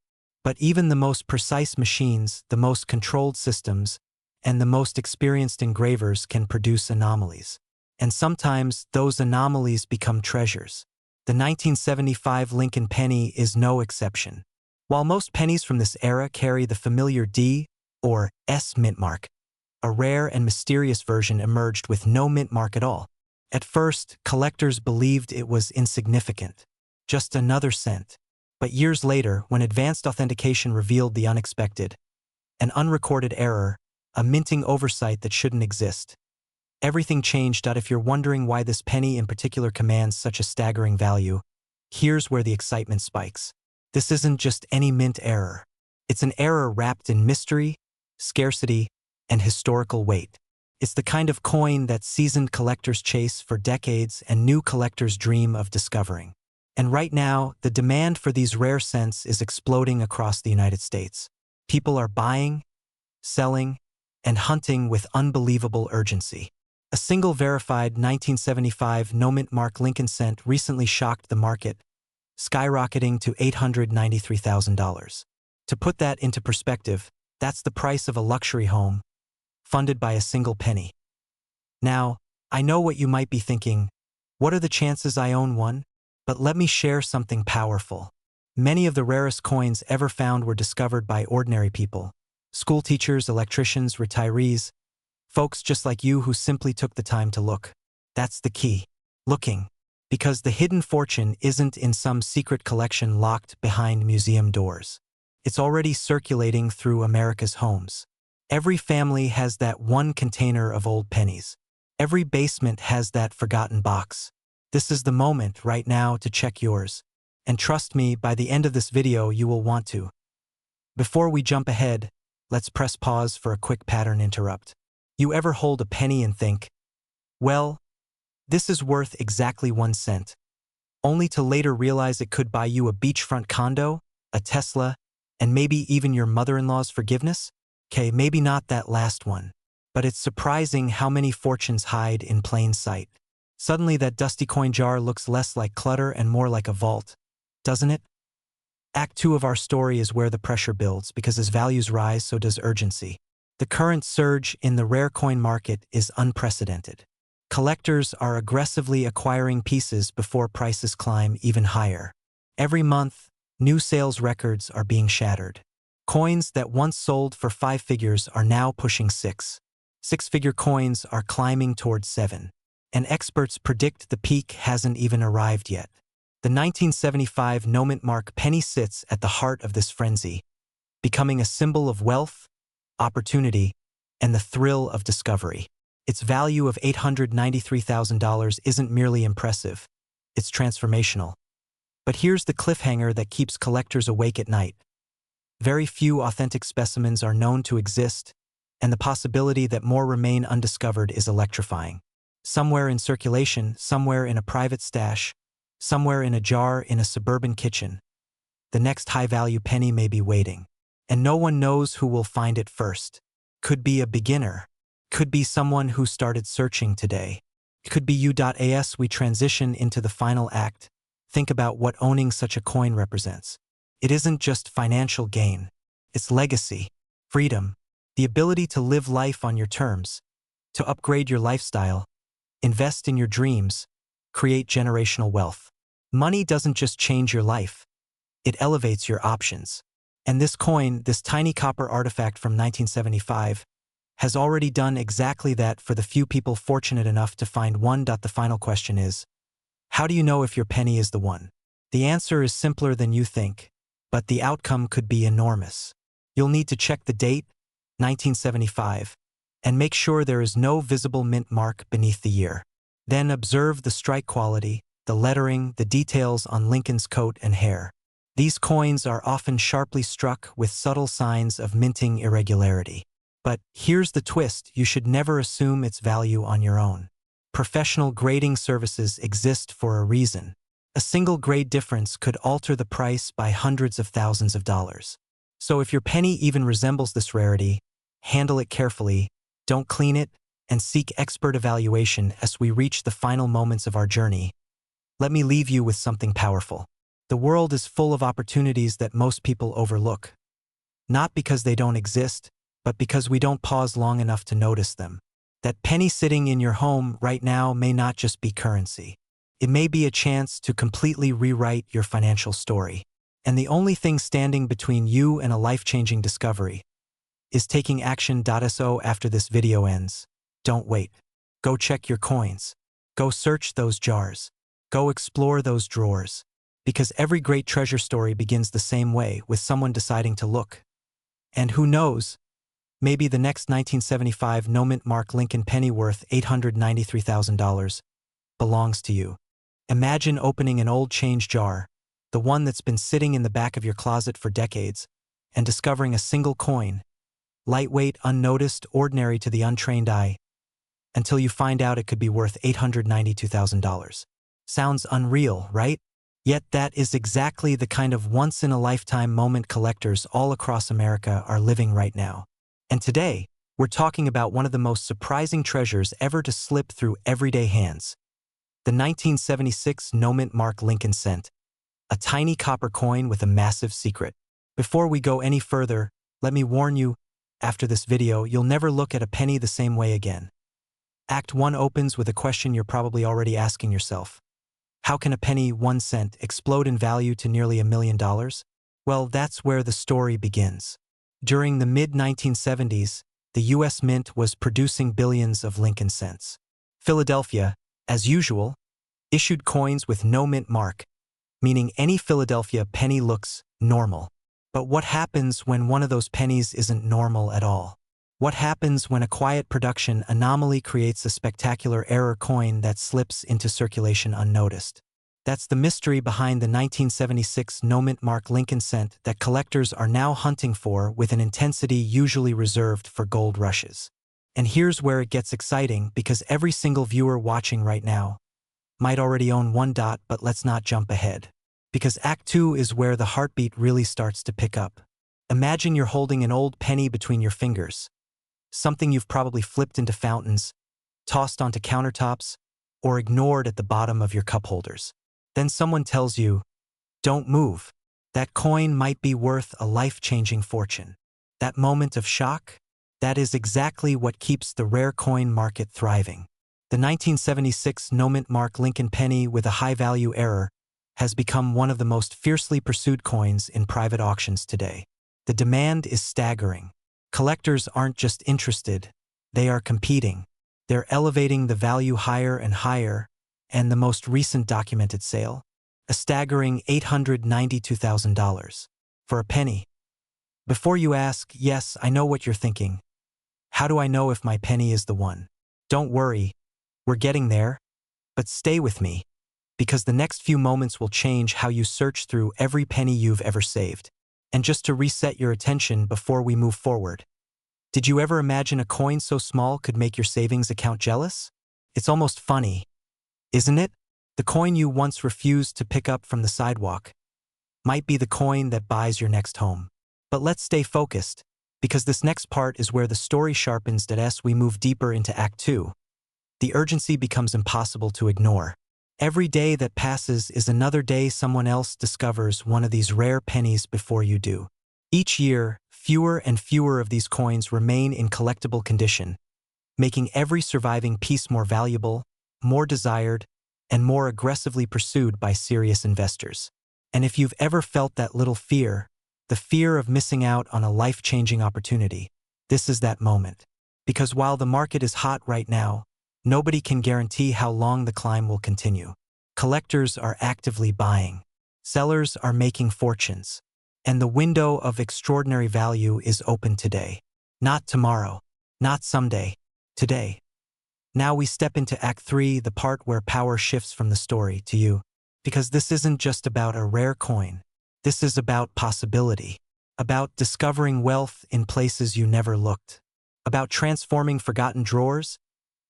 But even the most precise machines, the most controlled systems, and the most experienced engravers can produce anomalies. And sometimes those anomalies become treasures. The 1975 Lincoln penny is no exception. While most pennies from this era carry the familiar D or S mint mark, a rare and mysterious version emerged with no mint mark at all. At first, collectors believed it was insignificant, just another cent. But years later, when advanced authentication revealed the unexpected, an unrecorded error, a minting oversight that shouldn't exist, everything changed. If you're wondering why this penny in particular commands such a staggering value, here's where the excitement spikes. This isn't just any mint error. It's an error wrapped in mystery, scarcity, and historical weight. It's the kind of coin that seasoned collectors chase for decades and new collectors dream of discovering. And right now, the demand for these rare cents is exploding across the United States. People are buying, selling, and hunting with unbelievable urgency. A single verified 1975 no-mint mark Lincoln cent recently shocked the market, skyrocketing to $893,000. To put that into perspective, that's the price of a luxury home, funded by a single penny. Now, I know what you might be thinking. What are the chances I own one? But let me share something powerful. Many of the rarest coins ever found were discovered by ordinary people. School teachers, electricians, retirees, folks just like you who simply took the time to look. That's the key. Looking. Because the hidden fortune isn't in some secret collection locked behind museum doors. It's already circulating through America's homes. Every family has that one container of old pennies. Every basement has that forgotten box. This is the moment right now to check yours. And trust me, by the end of this video, you will want to. Before we jump ahead, let's press pause for a quick pattern interrupt. You ever hold a penny and think, well, this is worth exactly 1 cent, only to later realize it could buy you a beachfront condo, a Tesla, and maybe even your mother-in-law's forgiveness? Okay, maybe not that last one, but it's surprising how many fortunes hide in plain sight. Suddenly that dusty coin jar looks less like clutter and more like a vault, doesn't it? Act 2 of our story is where the pressure builds, because as values rise, so does urgency. The current surge in the rare coin market is unprecedented. Collectors are aggressively acquiring pieces before prices climb even higher. Every month, new sales records are being shattered. Coins that once sold for 5 figures are now pushing 6. 6-figure coins are climbing towards 7. And experts predict the peak hasn't even arrived yet. The 1975 no-mint mark penny sits at the heart of this frenzy, becoming a symbol of wealth, opportunity, and the thrill of discovery. Its value of $893,000 isn't merely impressive, it's transformational. But here's the cliffhanger that keeps collectors awake at night. Very few authentic specimens are known to exist, and the possibility that more remain undiscovered is electrifying. Somewhere in circulation, somewhere in a private stash, somewhere in a jar in a suburban kitchen. The next high-value penny may be waiting, and no one knows who will find it first. Could be a beginner. Could be someone who started searching today. Could be you. As we transition into the final act, think about what owning such a coin represents. It isn't just financial gain. It's legacy, freedom, the ability to live life on your terms, to upgrade your lifestyle, invest in your dreams, create generational wealth. Money doesn't just change your life. It elevates your options. And this coin, this tiny copper artifact from 1975, has already done exactly that for the few people fortunate enough to find one. The final question is, how do you know if your penny is the one? The answer is simpler than you think, but the outcome could be enormous. You'll need to check the date, 1975, and make sure there is no visible mint mark beneath the year. Then observe the strike quality, the lettering, the details on Lincoln's coat and hair. These coins are often sharply struck with subtle signs of minting irregularity. But here's the twist: you should never assume its value on your own. Professional grading services exist for a reason. A single grade difference could alter the price by hundreds of thousands of dollars. So if your penny even resembles this rarity, handle it carefully, don't clean it, and seek expert evaluation as we reach the final moments of our journey. Let me leave you with something powerful. The world is full of opportunities that most people overlook. Not because they don't exist, but because we don't pause long enough to notice them. That penny sitting in your home right now may not just be currency. It may be a chance to completely rewrite your financial story. And the only thing standing between you and a life-changing discovery is taking action. So after this video ends, don't wait. Go check your coins. Go search those jars. Go explore those drawers. Because every great treasure story begins the same way, with someone deciding to look. And who knows, maybe the next 1975 no-mint mark Lincoln penny worth $893,000 belongs to you. Imagine opening an old change jar, the one that's been sitting in the back of your closet for decades, and discovering a single coin, lightweight, unnoticed, ordinary to the untrained eye, until you find out it could be worth $892,000. Sounds unreal, right? Yet that is exactly the kind of once-in-a-lifetime moment collectors all across America are living right now. And today, we're talking about one of the most surprising treasures ever to slip through everyday hands. The 1976 no-mint mark Lincoln cent, a tiny copper coin with a massive secret. Before we go any further, let me warn you, after this video, you'll never look at a penny the same way again. Act 1 opens with a question you're probably already asking yourself. How can a penny 1 cent explode in value to nearly $1 million? Well, that's where the story begins. During the mid-1970s, the U.S. Mint was producing billions of Lincoln cents. Philadelphia, as usual, issued coins with no mint mark, meaning any Philadelphia penny looks normal. But what happens when one of those pennies isn't normal at all? What happens when a quiet production anomaly creates a spectacular error coin that slips into circulation unnoticed? That's the mystery behind the 1976 no-mint mark Lincoln cent that collectors are now hunting for with an intensity usually reserved for gold rushes. And here's where it gets exciting, because every single viewer watching right now might already own one. But let's not jump ahead. Because Act 2 is where the heartbeat really starts to pick up. Imagine you're holding an old penny between your fingers. Something you've probably flipped into fountains, tossed onto countertops, or ignored at the bottom of your cup holders. Then someone tells you, don't move. That coin might be worth a life-changing fortune. That moment of shock? That is exactly what keeps the rare coin market thriving. The 1976 no-mint mark Lincoln penny with a high-value error has become one of the most fiercely pursued coins in private auctions today. The demand is staggering. Collectors aren't just interested, they are competing. They're elevating the value higher and higher, and the most recent documented sale, a staggering $892,000 for a penny. Before you ask, yes, I know what you're thinking. How do I know if my penny is the one? Don't worry, we're getting there, but stay with me, because the next few moments will change how you search through every penny you've ever saved. And just to reset your attention before we move forward, did you ever imagine a coin so small could make your savings account jealous? It's almost funny, isn't it? The coin you once refused to pick up from the sidewalk might be the coin that buys your next home. But let's stay focused, because this next part is where the story sharpens as we move deeper into Act 2. The urgency becomes impossible to ignore. Every day that passes is another day someone else discovers one of these rare pennies before you do. Each year, fewer and fewer of these coins remain in collectible condition, making every surviving piece more valuable, more desired, and more aggressively pursued by serious investors. And if you've ever felt that little fear, the fear of missing out on a life-changing opportunity, this is that moment. Because while the market is hot right now, nobody can guarantee how long the climb will continue. Collectors are actively buying. Sellers are making fortunes. And the window of extraordinary value is open today. Not tomorrow. Not someday. Today. Now we step into Act 3, the part where power shifts from the story to you. Because this isn't just about a rare coin. This is about possibility. About discovering wealth in places you never looked. About transforming forgotten drawers,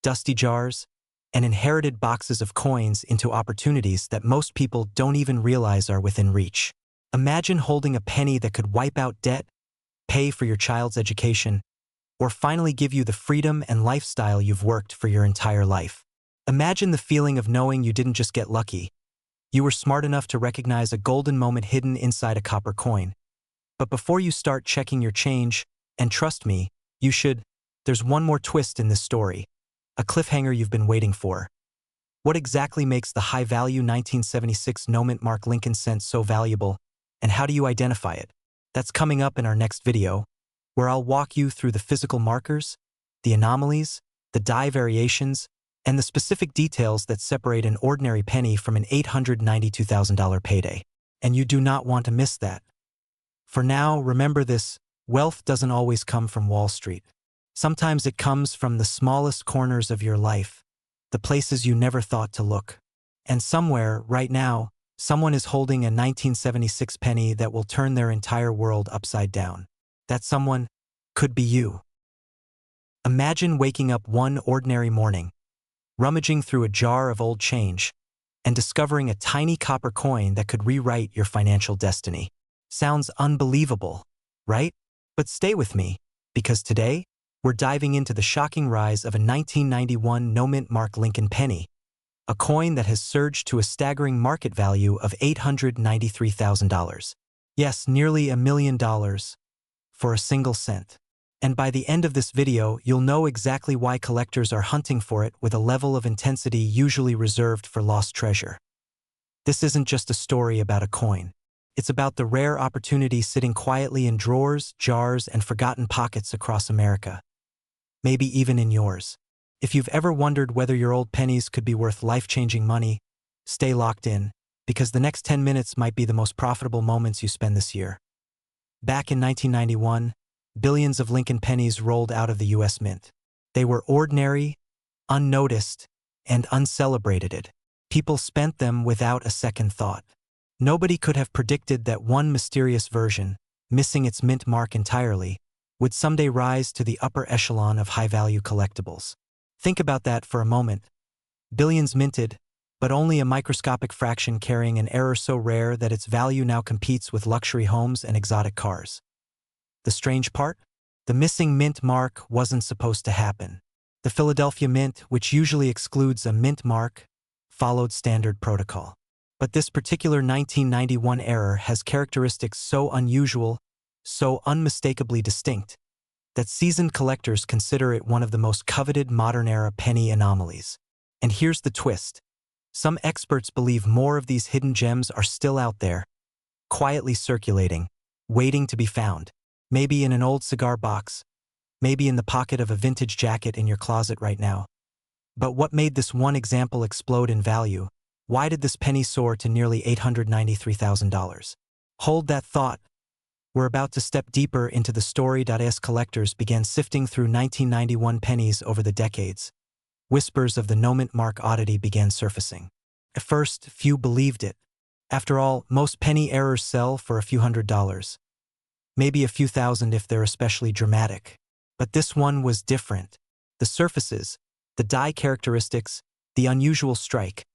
dusty jars, and inherited boxes of coins into opportunities that most people don't even realize are within reach. Imagine holding a penny that could wipe out debt, pay for your child's education, or finally give you the freedom and lifestyle you've worked for your entire life. Imagine the feeling of knowing you didn't just get lucky. You were smart enough to recognize a golden moment hidden inside a copper coin. But before you start checking your change, and trust me, you should, there's one more twist in this story. A cliffhanger you've been waiting for. What exactly makes the high-value 1976 no-mint Mark Lincoln cent so valuable, and how do you identify it? That's coming up in our next video, where I'll walk you through the physical markers, the anomalies, the die variations, and the specific details that separate an ordinary penny from an $892,000 payday. And you do not want to miss that. For now, remember this: wealth doesn't always come from Wall Street. Sometimes it comes from the smallest corners of your life, the places you never thought to look. And somewhere, right now, someone is holding a 1976 penny that will turn their entire world upside down. That someone could be you. Imagine waking up one ordinary morning, rummaging through a jar of old change, and discovering a tiny copper coin that could rewrite your financial destiny. Sounds unbelievable, right? But stay with me, because today, we're diving into the shocking rise of a 1991 no-mint Mark Lincoln penny, a coin that has surged to a staggering market value of $893,000. Yes, nearly $1 million for a single cent. And by the end of this video, you'll know exactly why collectors are hunting for it with a level of intensity usually reserved for lost treasure. This isn't just a story about a coin. It's about the rare opportunity sitting quietly in drawers, jars, and forgotten pockets across America. Maybe even in yours. If you've ever wondered whether your old pennies could be worth life-changing money, stay locked in, because the next 10 minutes might be the most profitable moments you spend this year. Back in 1991, billions of Lincoln pennies rolled out of the U.S. Mint. They were ordinary, unnoticed, and uncelebrated. People spent them without a second thought. Nobody could have predicted that one mysterious version, missing its mint mark entirely, would someday rise to the upper echelon of high-value collectibles. Think about that for a moment. Billions minted, but only a microscopic fraction carrying an error so rare that its value now competes with luxury homes and exotic cars. The strange part? The missing mint mark wasn't supposed to happen. The Philadelphia Mint, which usually excludes a mint mark, followed standard protocol. But this particular 1991 error has characteristics so unusual, so unmistakably distinct, that seasoned collectors consider it one of the most coveted modern-era penny anomalies. And here's the twist. Some experts believe more of these hidden gems are still out there, quietly circulating, waiting to be found. Maybe in an old cigar box, maybe in the pocket of a vintage jacket in your closet right now. But what made this one example explode in value? Why did this penny soar to nearly $893,000? Hold that thought. We're about to step deeper into the story. As collectors began sifting through 1991 pennies over the decades, whispers of the no-mint mark oddity began surfacing. At first, few believed it. After all, most penny errors sell for a few $100s. Maybe a few thousand if they're especially dramatic. But this one was different. The surfaces, the die characteristics, the unusual strike.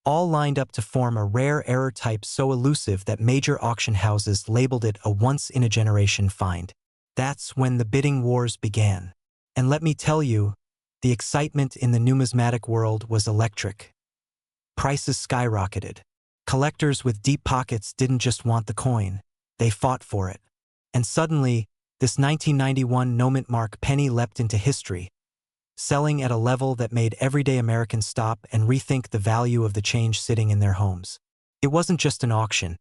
all lined up to form a rare error type so elusive that major auction houses labeled it a once-in-a-generation find. That's when the bidding wars began. And let me tell you, the excitement in the numismatic world was electric. Prices skyrocketed. Collectors with deep pockets didn't just want the coin, they fought for it. And suddenly, this 1991 no-mint mark penny leapt into history, selling at a level that made everyday Americans stop and rethink the value of the change sitting in their homes. It wasn't just an auction.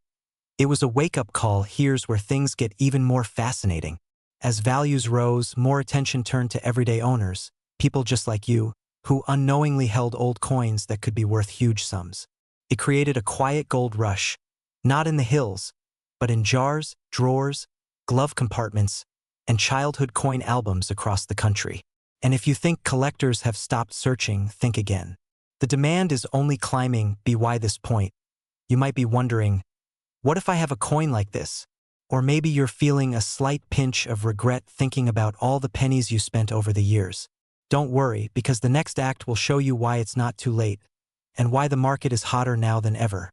It was a wake-up call. Here's where things get even more fascinating. As values rose, more attention turned to everyday owners, people just like you, who unknowingly held old coins that could be worth huge sums. It created a quiet gold rush, not in the hills, but in jars, drawers, glove compartments, and childhood coin albums across the country. And if you think collectors have stopped searching, think again. The demand is only climbing. By this point, you might be wondering, what if I have a coin like this? Or maybe you're feeling a slight pinch of regret thinking about all the pennies you spent over the years. Don't worry, because the next act will show you why it's not too late, and why the market is hotter now than ever.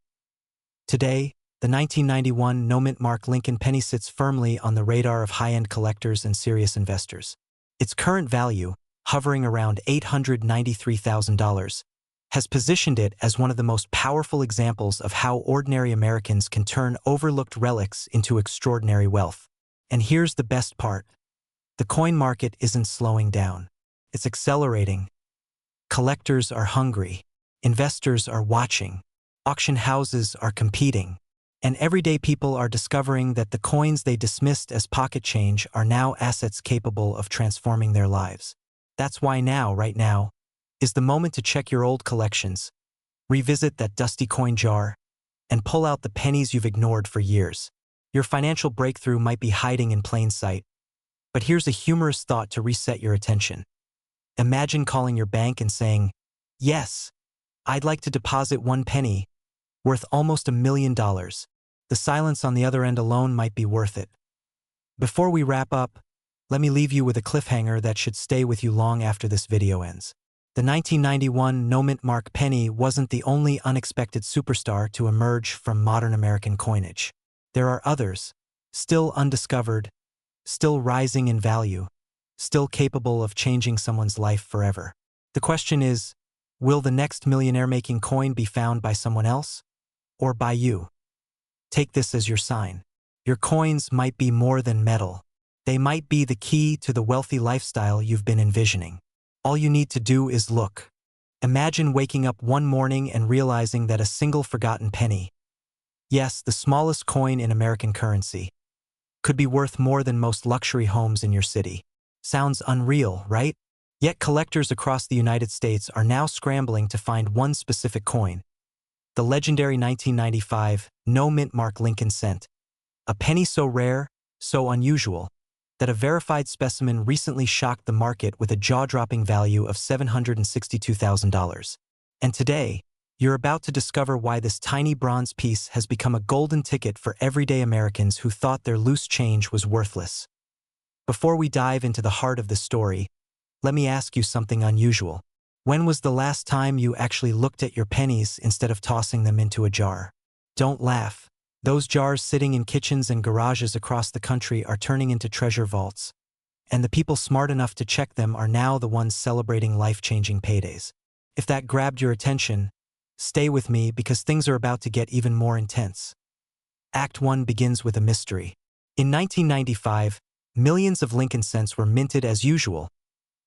Today, the 1991 no-mint mark Lincoln penny sits firmly on the radar of high-end collectors and serious investors. Its current value, hovering around $893,000, has positioned it as one of the most powerful examples of how ordinary Americans can turn overlooked relics into extraordinary wealth. And here's the best part. The coin market isn't slowing down. It's accelerating. Collectors are hungry. Investors are watching. Auction houses are competing. And everyday people are discovering that the coins they dismissed as pocket change are now assets capable of transforming their lives. That's why now, right now, is the moment to check your old collections, revisit that dusty coin jar, and pull out the pennies you've ignored for years. Your financial breakthrough might be hiding in plain sight, but here's a humorous thought to reset your attention. Imagine calling your bank and saying, "Yes, I'd like to deposit 1 penny, worth almost $1 million. The silence on the other end alone might be worth it." Before we wrap up, let me leave you with a cliffhanger that should stay with you long after this video ends. The 1991 no-mint mark penny wasn't the only unexpected superstar to emerge from modern American coinage. There are others, still undiscovered, still rising in value, still capable of changing someone's life forever. The question is, will the next millionaire-making coin be found by someone else, or by you? Take this as your sign. Your coins might be more than metal. They might be the key to the wealthy lifestyle you've been envisioning. All you need to do is look. Imagine waking up one morning and realizing that a single forgotten penny, yes, the smallest coin in American currency, could be worth more than most luxury homes in your city. Sounds unreal, right? Yet collectors across the United States are now scrambling to find one specific coin, the legendary 1995 no-mint mark Lincoln cent, a penny so rare, so unusual, that a verified specimen recently shocked the market with a jaw-dropping value of $762,000. And today, you're about to discover why this tiny bronze piece has become a golden ticket for everyday Americans who thought their loose change was worthless. Before we dive into the heart of the story, let me ask you something unusual. When was the last time you actually looked at your pennies instead of tossing them into a jar? Don't laugh. Those jars sitting in kitchens and garages across the country are turning into treasure vaults. And the people smart enough to check them are now the ones celebrating life-changing paydays. If that grabbed your attention, stay with me because things are about to get even more intense. Act 1 begins with a mystery. In 1995, millions of Lincoln cents were minted as usual,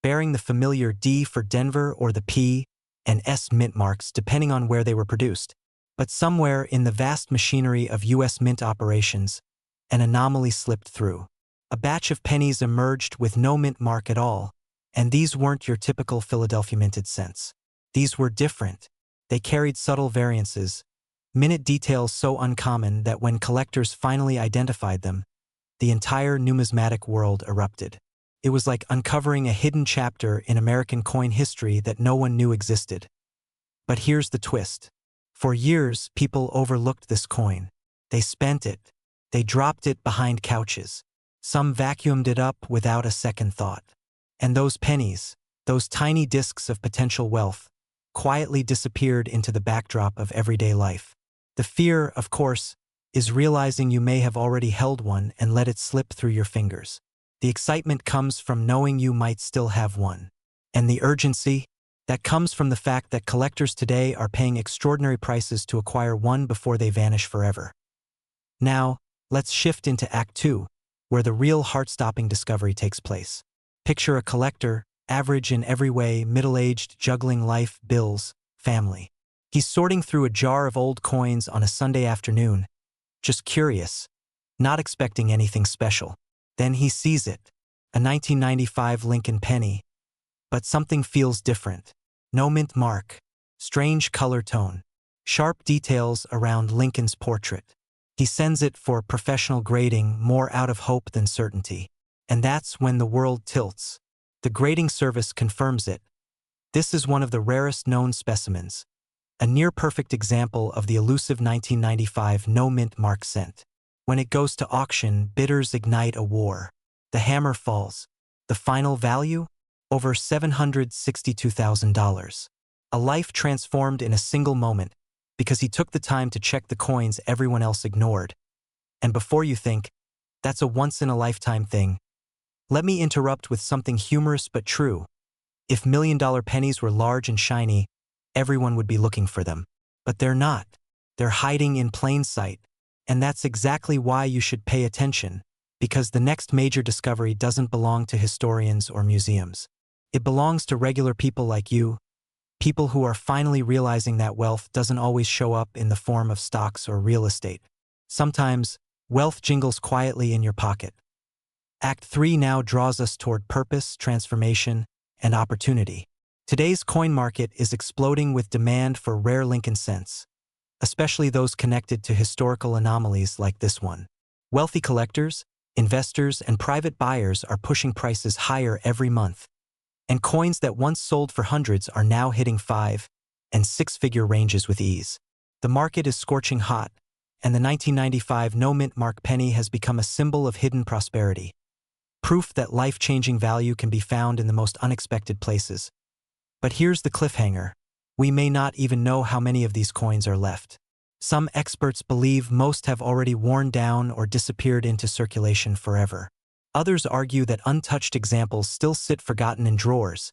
bearing the familiar D for Denver or the P and S mint marks depending on where they were produced. But somewhere in the vast machinery of U.S. mint operations, an anomaly slipped through. A batch of pennies emerged with no mint mark at all, and these weren't your typical Philadelphia minted cents. These were different. They carried subtle variances, minute details so uncommon that when collectors finally identified them, the entire numismatic world erupted. It was like uncovering a hidden chapter in American coin history that no one knew existed. But here's the twist. For years, people overlooked this coin. They spent it. They dropped it behind couches. Some vacuumed it up without a second thought. And those pennies, those tiny discs of potential wealth, quietly disappeared into the backdrop of everyday life. The fear, of course, is realizing you may have already held one and let it slip through your fingers. The excitement comes from knowing you might still have one. And the urgency, that comes from the fact that collectors today are paying extraordinary prices to acquire one before they vanish forever. Now, let's shift into Act 2, where the real heart-stopping discovery takes place. Picture a collector, average in every way, middle-aged, juggling life, bills, family. He's sorting through a jar of old coins on a Sunday afternoon, just curious, not expecting anything special. Then he sees it, a 1995 Lincoln penny. But something feels different. No mint mark, strange color tone, sharp details around Lincoln's portrait. He sends it for professional grading, more out of hope than certainty. And that's when the world tilts. The grading service confirms it. This is one of the rarest known specimens, a near-perfect example of the elusive 1995 no-mint mark cent. When it goes to auction, bidders ignite a war. The hammer falls. The final value? Over $762,000. A life transformed in a single moment, because he took the time to check the coins everyone else ignored. And before you think, that's a once-in-a-lifetime thing, let me interrupt with something humorous but true. If million-dollar pennies were large and shiny, everyone would be looking for them. But they're not. They're hiding in plain sight. And that's exactly why you should pay attention, because the next major discovery doesn't belong to historians or museums. It belongs to regular people like you, people who are finally realizing that wealth doesn't always show up in the form of stocks or real estate. Sometimes, wealth jingles quietly in your pocket. Act 3 now draws us toward purpose, transformation, and opportunity. Today's coin market is exploding with demand for rare Lincoln cents, especially those connected to historical anomalies like this one. Wealthy collectors, investors, and private buyers are pushing prices higher every month. And coins that once sold for hundreds are now hitting 5- and 6-figure ranges with ease. The market is scorching hot, and the 1995 no-mint mark penny has become a symbol of hidden prosperity. Proof that life-changing value can be found in the most unexpected places. But here's the cliffhanger. We may not even know how many of these coins are left. Some experts believe most have already worn down or disappeared into circulation forever. Others argue that untouched examples still sit forgotten in drawers,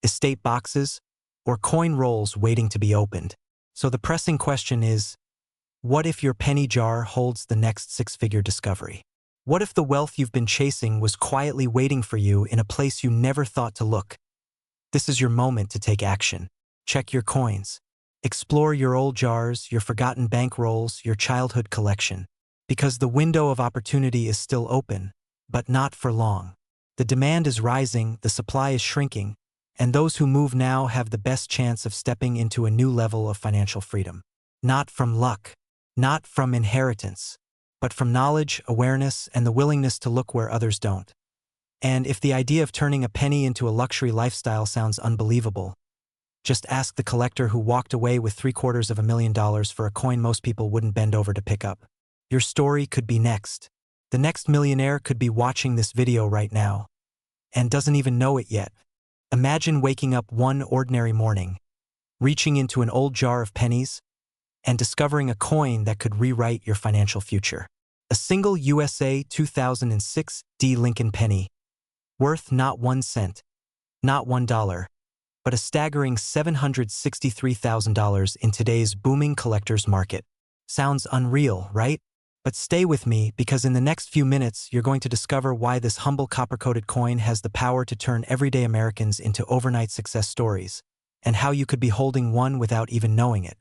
estate boxes, or coin rolls waiting to be opened. So the pressing question is, what if your penny jar holds the next 6-figure discovery? What if the wealth you've been chasing was quietly waiting for you in a place you never thought to look? This is your moment to take action. Check your coins. Explore your old jars, your forgotten bank rolls, your childhood collection. Because the window of opportunity is still open, but not for long. The demand is rising, the supply is shrinking, and those who move now have the best chance of stepping into a new level of financial freedom. Not from luck, not from inheritance, but from knowledge, awareness, and the willingness to look where others don't. And if the idea of turning a penny into a luxury lifestyle sounds unbelievable, just ask the collector who walked away with $750,000 for a coin most people wouldn't bend over to pick up. Your story could be next. The next millionaire could be watching this video right now and doesn't even know it yet. Imagine waking up one ordinary morning, reaching into an old jar of pennies, and discovering a coin that could rewrite your financial future. A single USA 2006 D Lincoln penny, worth not 1 cent, not $1, but a staggering $763,000 in today's booming collector's market. Sounds unreal, right? But stay with me, because in the next few minutes you're going to discover why this humble copper-coated coin has the power to turn everyday Americans into overnight success stories, and how you could be holding one without even knowing it.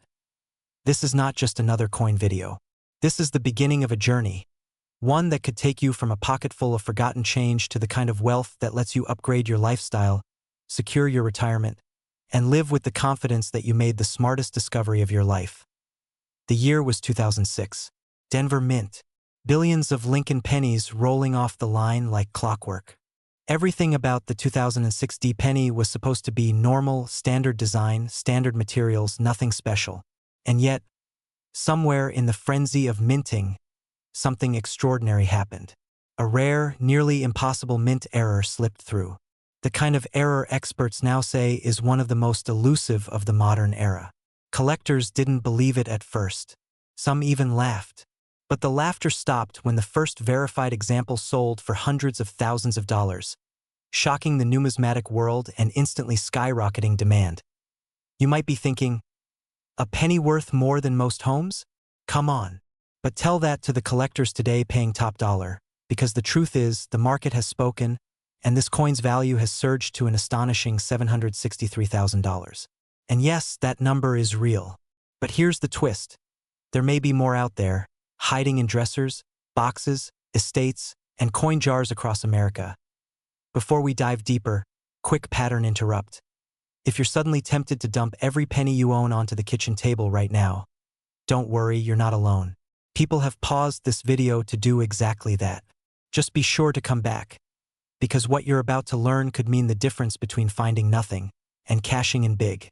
This is not just another coin video. This is the beginning of a journey. One that could take you from a pocket full of forgotten change to the kind of wealth that lets you upgrade your lifestyle, secure your retirement, and live with the confidence that you made the smartest discovery of your life. The year was 2006. Denver Mint. Billions of Lincoln pennies rolling off the line like clockwork. Everything about the 2006 D penny was supposed to be normal, standard design, standard materials, nothing special. And yet, somewhere in the frenzy of minting, something extraordinary happened. A rare, nearly impossible mint error slipped through. The kind of error experts now say is one of the most elusive of the modern era. Collectors didn't believe it at first. Some even laughed. But the laughter stopped when the first verified example sold for hundreds of thousands of dollars, shocking the numismatic world and instantly skyrocketing demand. You might be thinking, a penny worth more than most homes? Come on. But tell that to the collectors today paying top dollar, because the truth is, the market has spoken, and this coin's value has surged to an astonishing $763,000. And yes, that number is real. But here's the twist. There may be more out there, hiding in dressers, boxes, estates, and coin jars across America. Before we dive deeper, quick pattern interrupt. If you're suddenly tempted to dump every penny you own onto the kitchen table right now, don't worry, you're not alone. People have paused this video to do exactly that. Just be sure to come back, because what you're about to learn could mean the difference between finding nothing and cashing in big.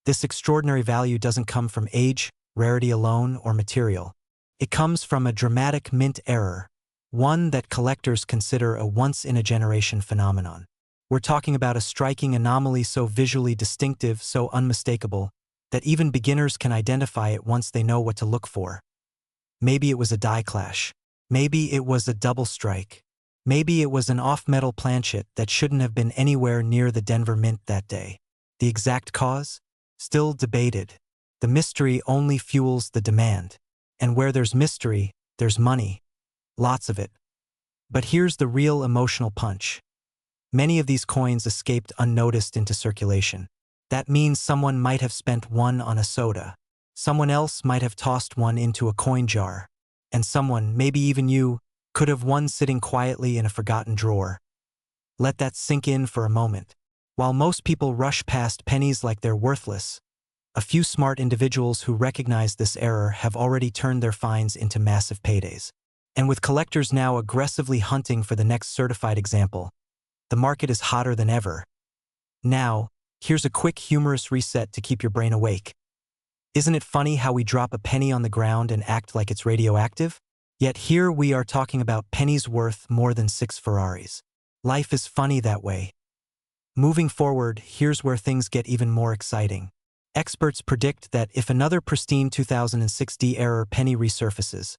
This extraordinary value doesn't come from age, rarity alone, or material. It comes from a dramatic mint error, one that collectors consider a once-in-a-generation phenomenon. We're talking about a striking anomaly so visually distinctive, so unmistakable, that even beginners can identify it once they know what to look for. Maybe it was a die clash. Maybe it was a double strike. Maybe it was an off-metal planchet that shouldn't have been anywhere near the Denver Mint that day. The exact cause? Still debated. The mystery only fuels the demand. And where there's mystery, there's money. Lots of it. But here's the real emotional punch. Many of these coins escaped unnoticed into circulation. That means someone might have spent one on a soda. Someone else might have tossed one into a coin jar. And someone, maybe even you, could have one sitting quietly in a forgotten drawer. Let that sink in for a moment. While most people rush past pennies like they're worthless, a few smart individuals who recognize this error have already turned their finds into massive paydays. And with collectors now aggressively hunting for the next certified example, the market is hotter than ever. Now, here's a quick humorous reset to keep your brain awake. Isn't it funny how we drop a penny on the ground and act like it's radioactive? Yet here we are talking about pennies worth more than 6 Ferraris. Life is funny that way. Moving forward, here's where things get even more exciting. Experts predict that if another pristine 2006 D-error penny resurfaces,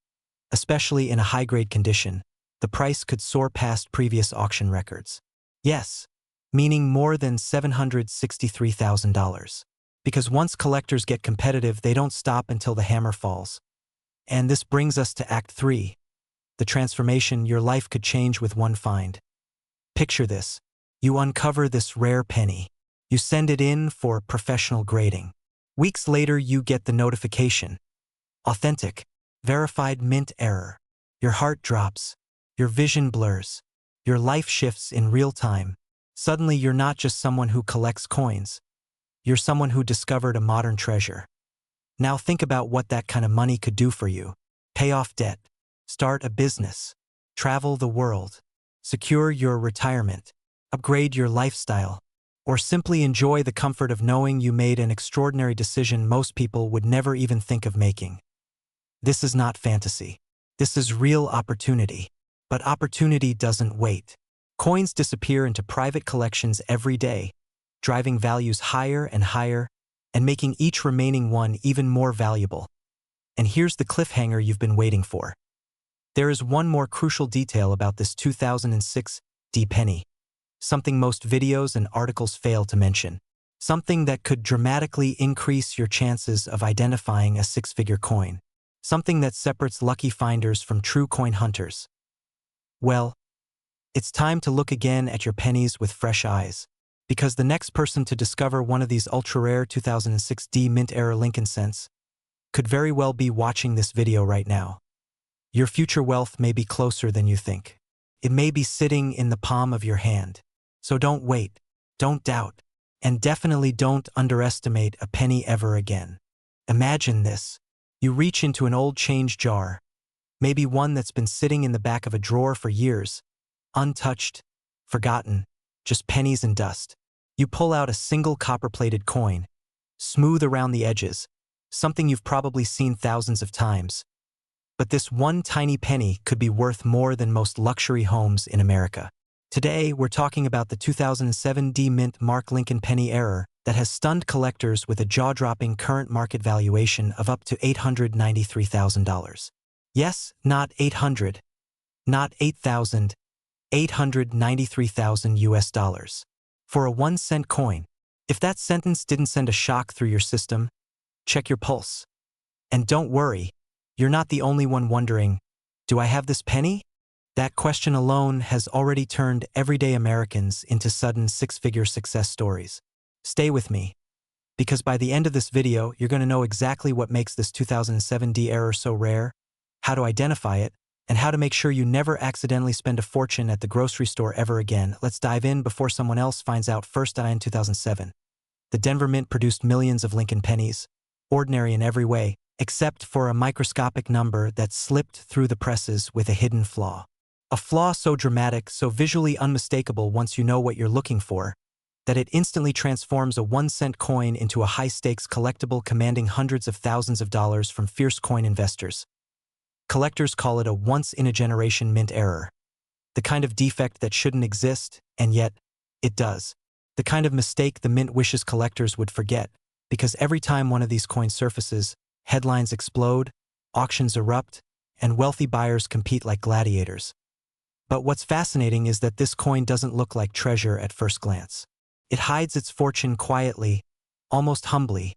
especially in a high-grade condition, the price could soar past previous auction records. Yes, meaning more than $763,000. Because once collectors get competitive, they don't stop until the hammer falls. And this brings us to Act 3, the transformation your life could change with one find. Picture this. You uncover this rare penny. You send it in for professional grading. Weeks later, you get the notification. Authentic, verified mint error. Your heart drops. Your vision blurs. Your life shifts in real time. Suddenly, you're not just someone who collects coins. You're someone who discovered a modern treasure. Now think about what that kind of money could do for you. Pay off debt. Start a business. Travel the world. Secure your retirement. Upgrade your lifestyle. Or simply enjoy the comfort of knowing you made an extraordinary decision most people would never even think of making. This is not fantasy. This is real opportunity. But opportunity doesn't wait. Coins disappear into private collections every day, driving values higher and higher, and making each remaining one even more valuable. And here's the cliffhanger you've been waiting for. There is one more crucial detail about this 2006 D penny. Something most videos and articles fail to mention. Something that could dramatically increase your chances of identifying a six-figure coin. Something that separates lucky finders from true coin hunters. Well, it's time to look again at your pennies with fresh eyes. Because the next person to discover one of these ultra-rare 2006 D mint-era Lincoln cents could very well be watching this video right now. Your future wealth may be closer than you think. It may be sitting in the palm of your hand. So don't wait, don't doubt, and definitely don't underestimate a penny ever again. Imagine this. You reach into an old change jar, maybe one that's been sitting in the back of a drawer for years, untouched, forgotten, just pennies and dust. You pull out a single copper-plated coin, smooth around the edges, something you've probably seen thousands of times. But this one tiny penny could be worth more than most luxury homes in America. Today, we're talking about the 2007 D-Mint Mark Lincoln penny error that has stunned collectors with a jaw-dropping current market valuation of up to $893,000. Yes, not 800, not 8,000, 893,000 US dollars. For a 1-cent coin. If that sentence didn't send a shock through your system, check your pulse. And don't worry, you're not the only one wondering, do I have this penny? That question alone has already turned everyday Americans into sudden six-figure success stories. Stay with me, because by the end of this video, you're going to know exactly what makes this 2007 D error so rare, how to identify it, and how to make sure you never accidentally spend a fortune at the grocery store ever again. Let's dive in before someone else finds out first. In 2007, the Denver Mint produced millions of Lincoln pennies, ordinary in every way, except for a microscopic number that slipped through the presses with a hidden flaw. A flaw so dramatic, so visually unmistakable once you know what you're looking for, that it instantly transforms a 1-cent coin into a high-stakes collectible commanding hundreds of thousands of dollars from fierce coin investors. Collectors call it a once-in-a-generation mint error. The kind of defect that shouldn't exist, and yet, it does. The kind of mistake the mint wishes collectors would forget, because every time one of these coins surfaces, headlines explode, auctions erupt, and wealthy buyers compete like gladiators. But what's fascinating is that this coin doesn't look like treasure at first glance. It hides its fortune quietly, almost humbly,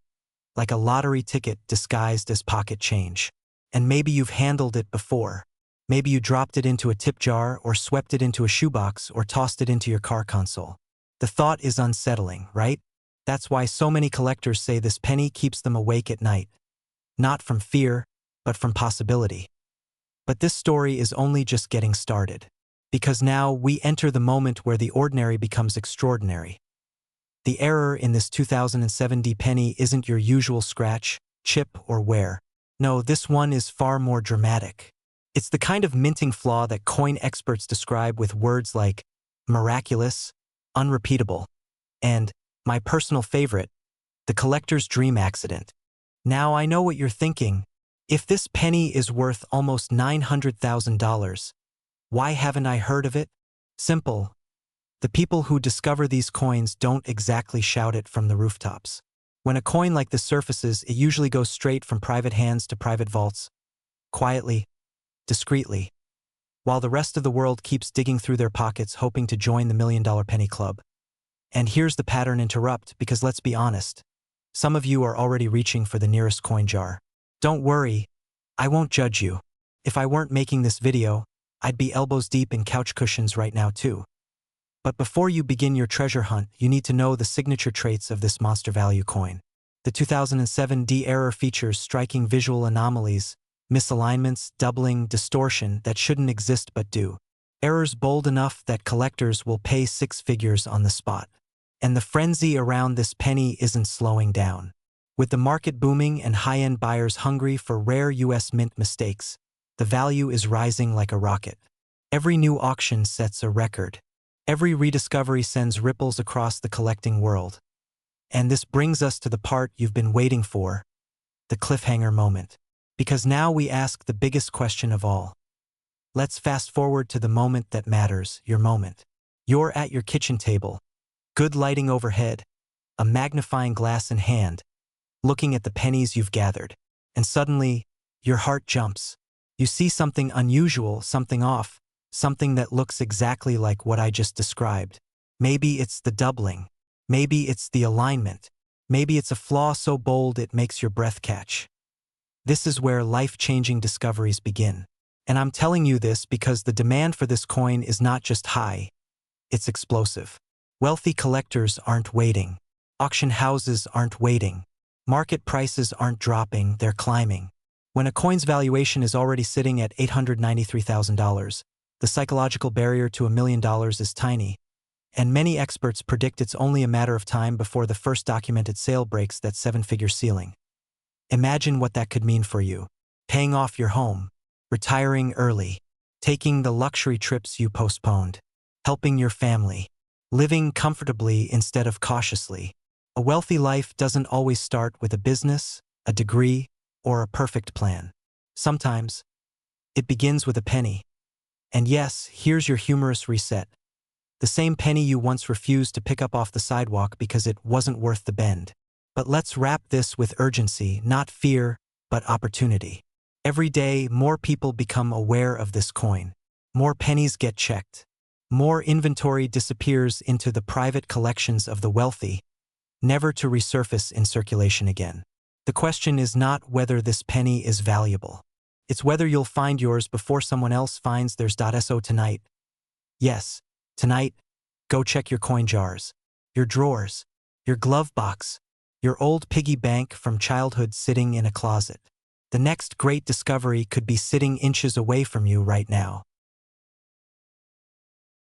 like a lottery ticket disguised as pocket change. And maybe you've handled it before. Maybe you dropped it into a tip jar or swept it into a shoebox or tossed it into your car console. The thought is unsettling, right? That's why so many collectors say this penny keeps them awake at night. Not from fear, but from possibility. But this story is only just getting started. Because now we enter the moment where the ordinary becomes extraordinary. The error in this 2007 D penny isn't your usual scratch, chip, or wear. No, this one is far more dramatic. It's the kind of minting flaw that coin experts describe with words like miraculous, unrepeatable, and, my personal favorite, the collector's dream accident. Now I know what you're thinking. If this penny is worth almost $900,000, why haven't I heard of it? Simple. The people who discover these coins don't exactly shout it from the rooftops. When a coin like this surfaces, it usually goes straight from private hands to private vaults, quietly, discreetly, while the rest of the world keeps digging through their pockets hoping to join the $1 million penny club. And here's the pattern interrupt, because let's be honest, some of you are already reaching for the nearest coin jar. Don't worry, I won't judge you. If I weren't making this video, I'd be elbows deep in couch cushions right now too. But before you begin your treasure hunt, you need to know the signature traits of this monster value coin. The 2007 D error features striking visual anomalies, misalignments, doubling, distortion that shouldn't exist but do. Errors bold enough that collectors will pay six figures on the spot. And the frenzy around this penny isn't slowing down. With the market booming and high-end buyers hungry for rare US mint mistakes, the value is rising like a rocket. Every new auction sets a record. Every rediscovery sends ripples across the collecting world. And this brings us to the part you've been waiting for, the cliffhanger moment. Because now we ask the biggest question of all. Let's fast forward to the moment that matters, your moment. You're at your kitchen table, good lighting overhead, a magnifying glass in hand, looking at the pennies you've gathered. And suddenly, your heart jumps. You see something unusual, something off, something that looks exactly like what I just described. Maybe it's the doubling. Maybe it's the alignment. Maybe it's a flaw so bold it makes your breath catch. This is where life-changing discoveries begin. And I'm telling you this because the demand for this coin is not just high, it's explosive. Wealthy collectors aren't waiting. Auction houses aren't waiting. Market prices aren't dropping, they're climbing. When a coin's valuation is already sitting at $893,000, the psychological barrier to $1 million is tiny, and many experts predict it's only a matter of time before the first documented sale breaks that seven-figure ceiling. Imagine what that could mean for you. Paying off your home, retiring early, taking the luxury trips you postponed, helping your family, living comfortably instead of cautiously. A wealthy life doesn't always start with a business, a degree, or a perfect plan. Sometimes, it begins with a penny. And yes, here's your humorous reset. The same penny you once refused to pick up off the sidewalk because it wasn't worth the bend. But let's wrap this with urgency, not fear, but opportunity. Every day, more people become aware of this coin. More pennies get checked. More inventory disappears into the private collections of the wealthy, never to resurface in circulation again. The question is not whether this penny is valuable. It's whether you'll find yours before someone else finds theirs. So tonight, yes, tonight, go check your coin jars, your drawers, your glove box, your old piggy bank from childhood sitting in a closet. The next great discovery could be sitting inches away from you right now.